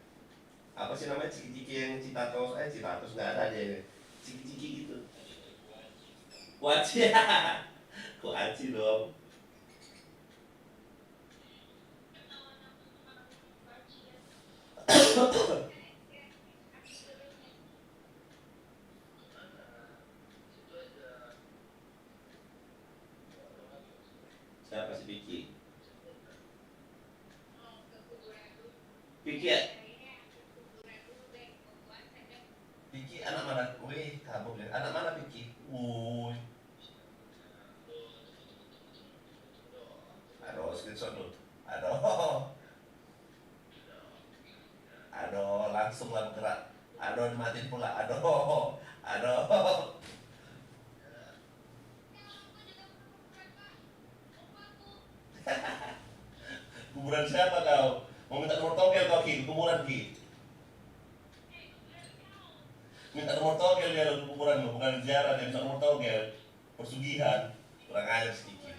Apa sih namanya ciki-ciki yang citatos? Citatos nggak ada dia. Ciki-ciki gitu. Kuaci ya. Kuaci dong. Siapa si Piki? Piki ya? Piki anak mana? Wih, kabur ya. Anak mana Piki? Wuih. Aduh, screenshot dulu. Aduh. Aduh, langsung lah bergerak. Aduh, dimatiin pula. Aduh. Aduh. Kuburan siapa kau? Mau minta nomor togel kau Ki, kuburan Ki. Minta nomor togel dia ke kuburan lo, bukan ziarah dia minta nomor togel. Persugihan, kurang ajar sedikit.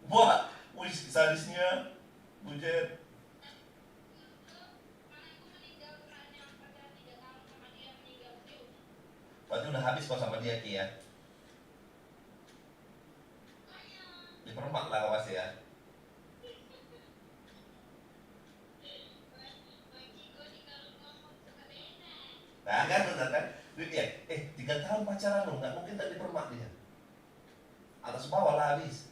Wah, wih sadisnya, bujet. Berarti udah habis kau sama dia Ki ya? Dipermak lah awas ya. Nah kan bener kan? Dia 3 tahun pacaran lo, nggak mungkin tak dipermak dia. Atas bawah lah habis.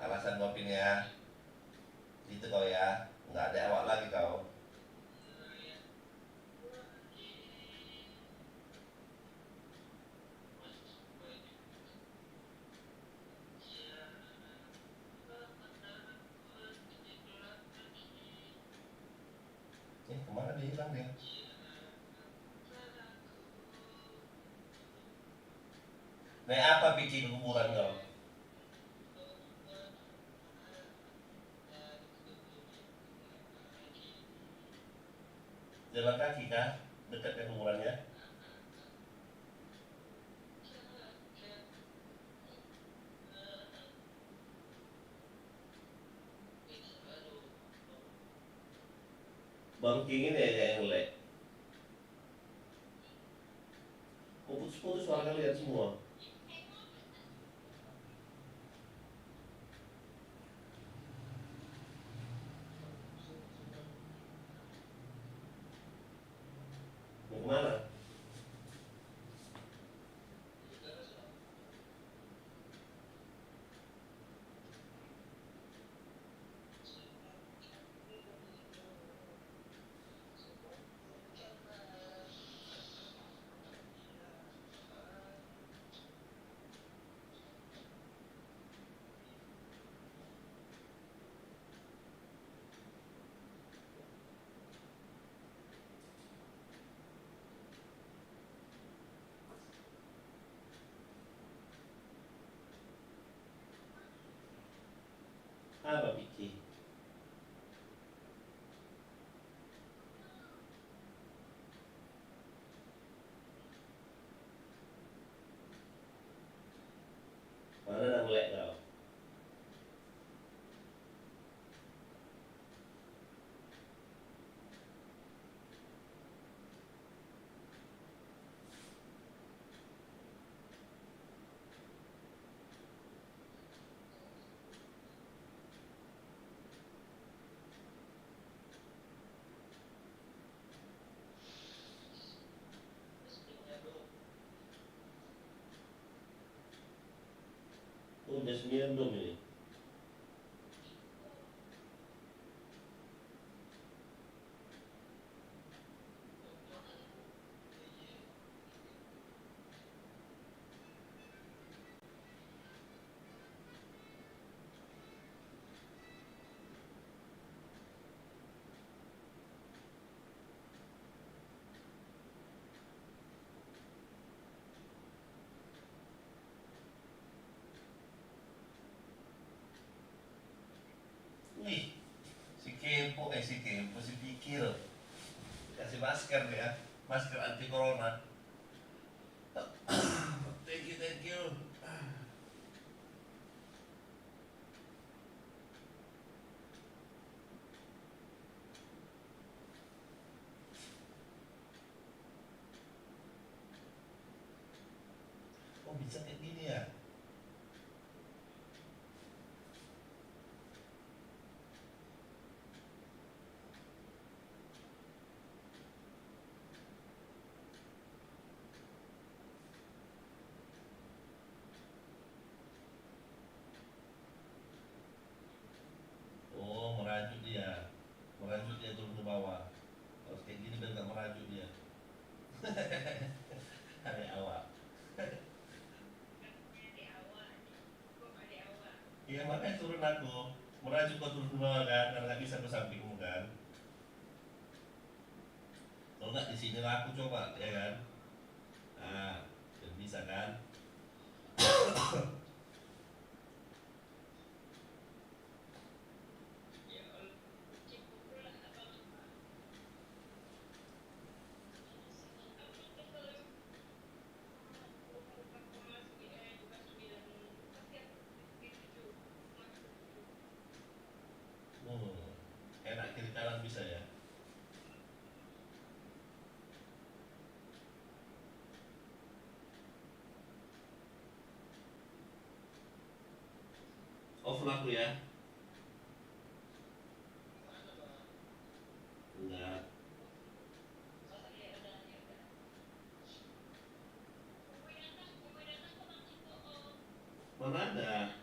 Alasan kau pin ya. Itu kau ya, nggak ada awak lagi kau. Kemana dia hilang dia? Naik apa bikin kuburan kau? Jalan kaki kah? Dekat ke kuburannya? Bangking ini aja yang lek. Putus-putus warga lihat semua. Mau kemana? Apa Piki? Mana nak melek kau? Udah 9 belum ini? Wih, si kepo si pikir kasih masker ya, masker anti corona. Thank you. Oh bisa kayak gini ya? Oh, merajut dia turun ke bawah. Harus kayak gini biar nggak merajut dia. Ada awak. Iya makanya turun aku. Merajut kau turun ke bawah kan, karena nggak bisa ke sampingmu kan. Kalau nggak di sini lah aku coba, ya kan. Nah, bisa kan? Enak kiri kanan bisa ya. Off laku ya. Enggak. Mana ada?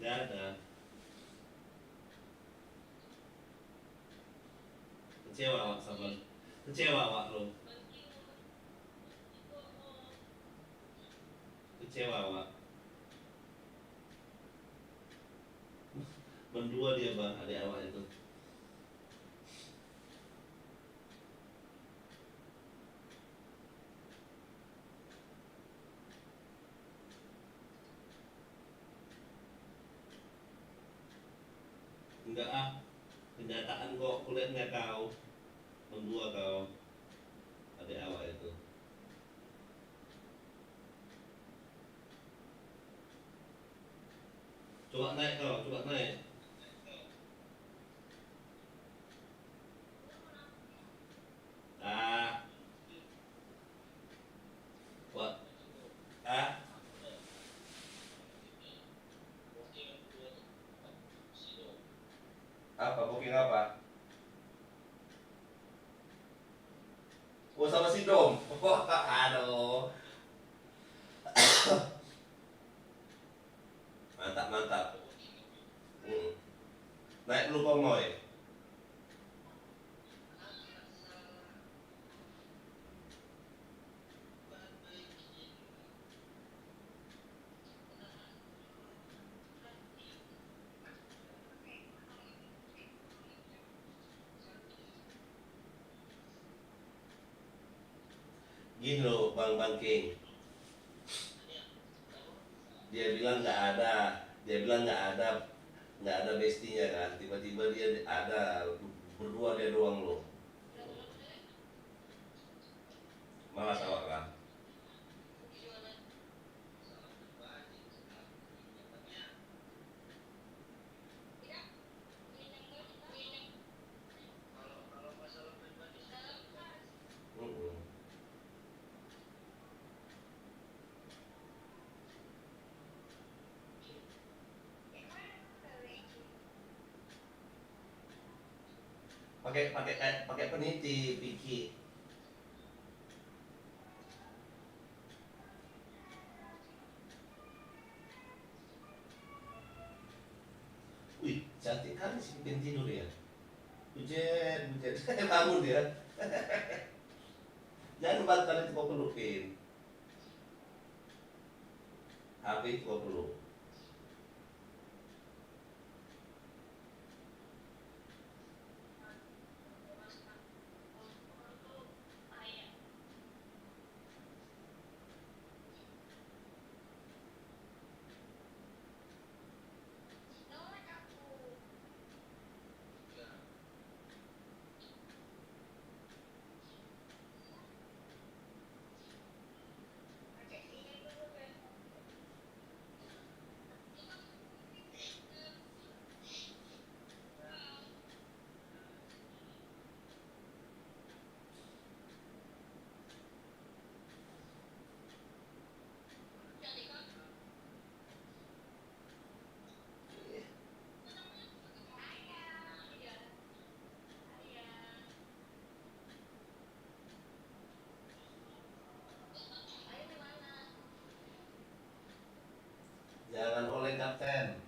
Enggak ada. Kecewa awak sabar. Kecewa awak lo. Kecewa awak. Mendua dia bang, adik awak itu. Enggak ah, kenyataan kok kulitnya kau. Mendua kau, adik awak itu. Coba naik kau, coba naik. Ah, what? Ah, apa booking apa? Oh sama si Dom. Oh, aduh. Mantap. Naik dulu konvoy. Gini loh Bang King. Dia bilang nggak ada nggak ada bestinya kan, tiba-tiba dia ada berdua dia doang lo, malas awak kan. Mm-mm. pakai peniti Piki. Wih, cantik kali si Pipin tidur ya. Bujet, bujet. Bangun dia. Jangan bantal itu kau pelukin. HP itu kau peluk. Jangan oleh kapten.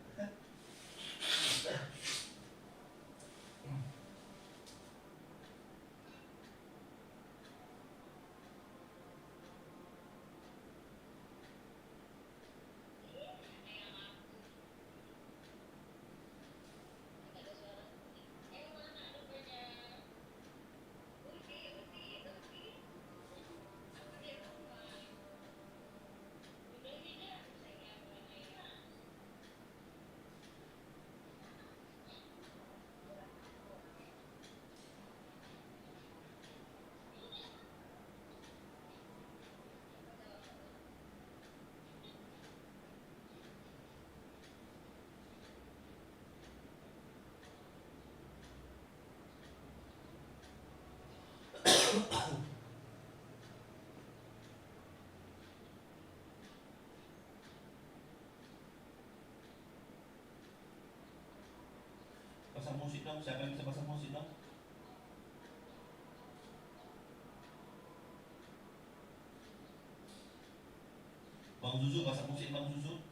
Pasang musik dong, siapa yang bisa pasang musik dong? Bang Zuzu, pasang musik Bang Zuzu.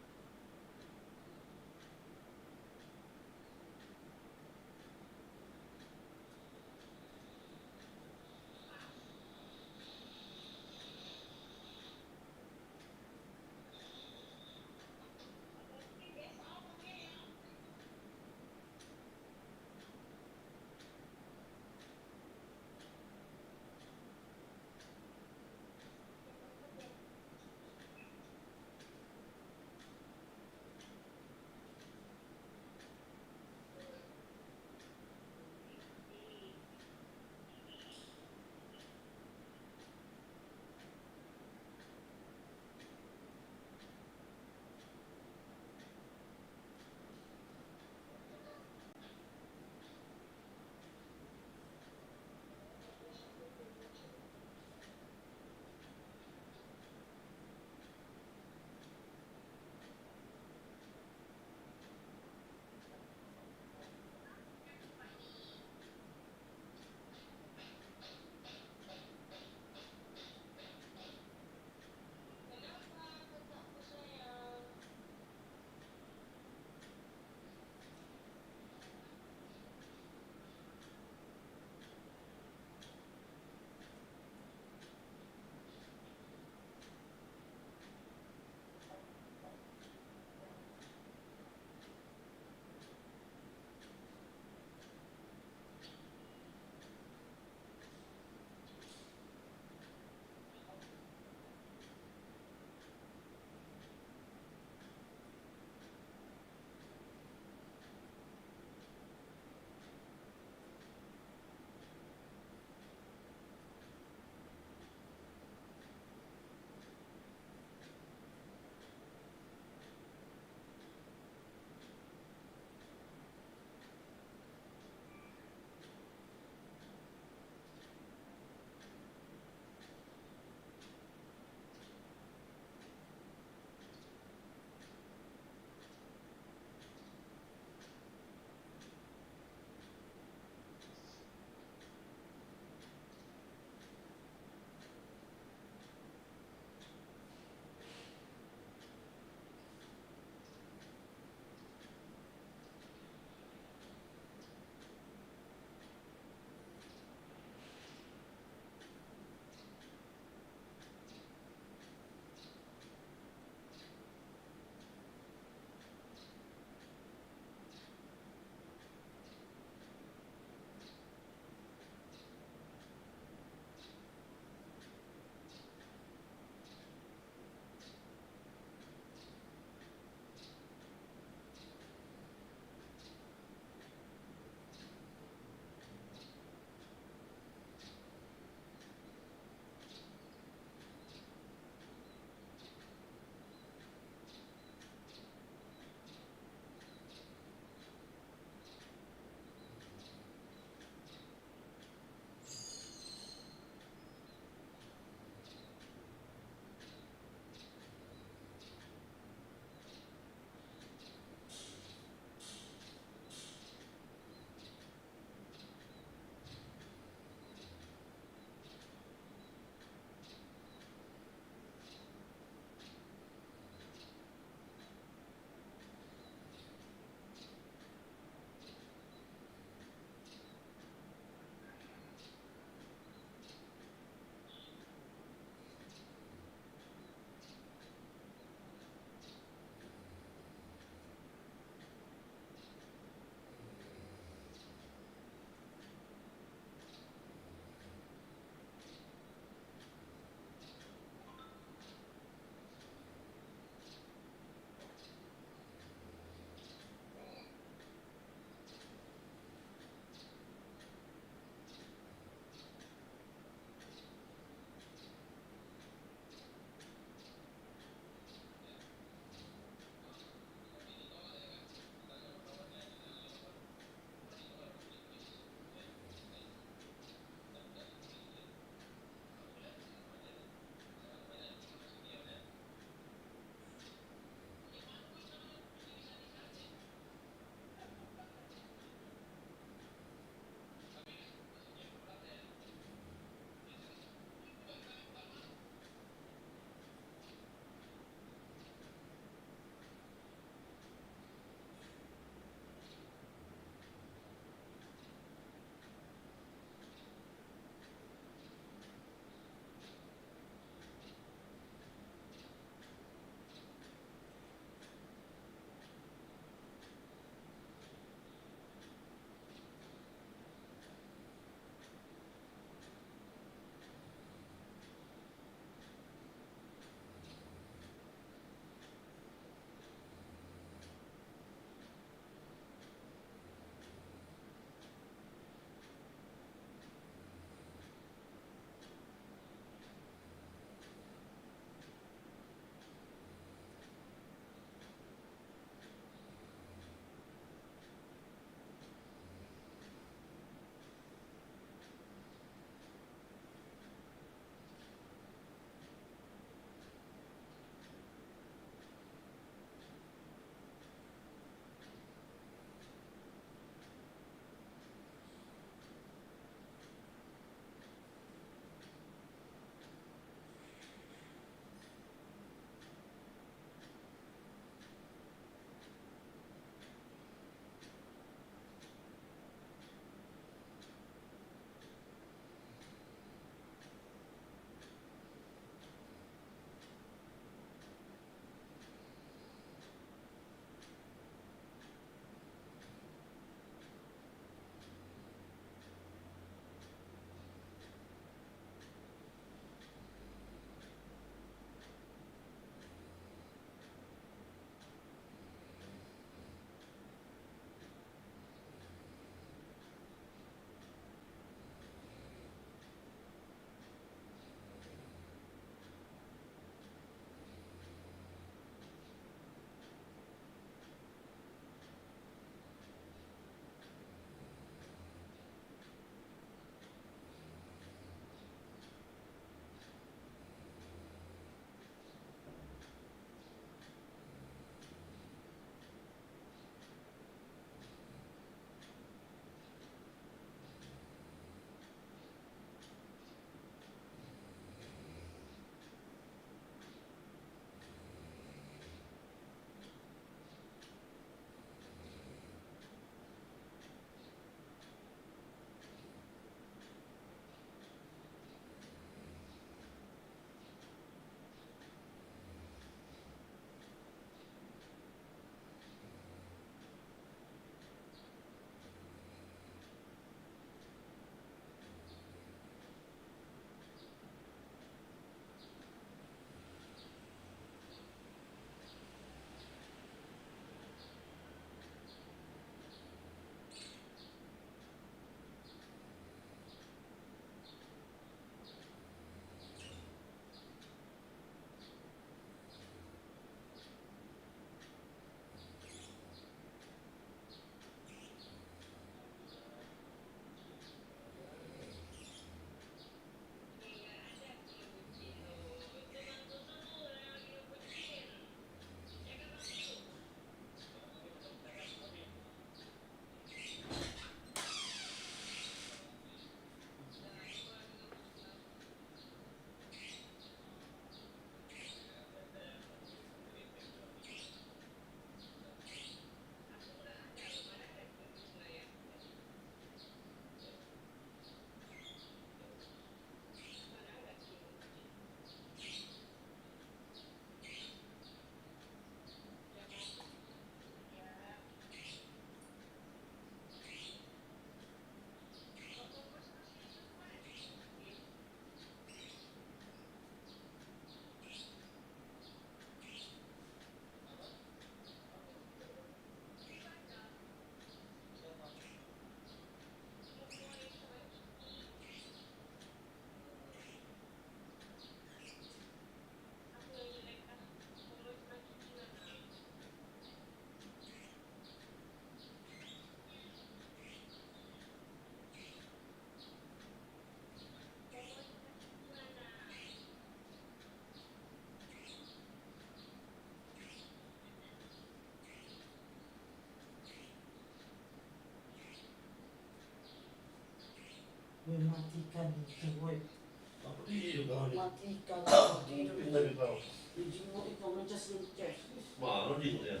Baru di ya.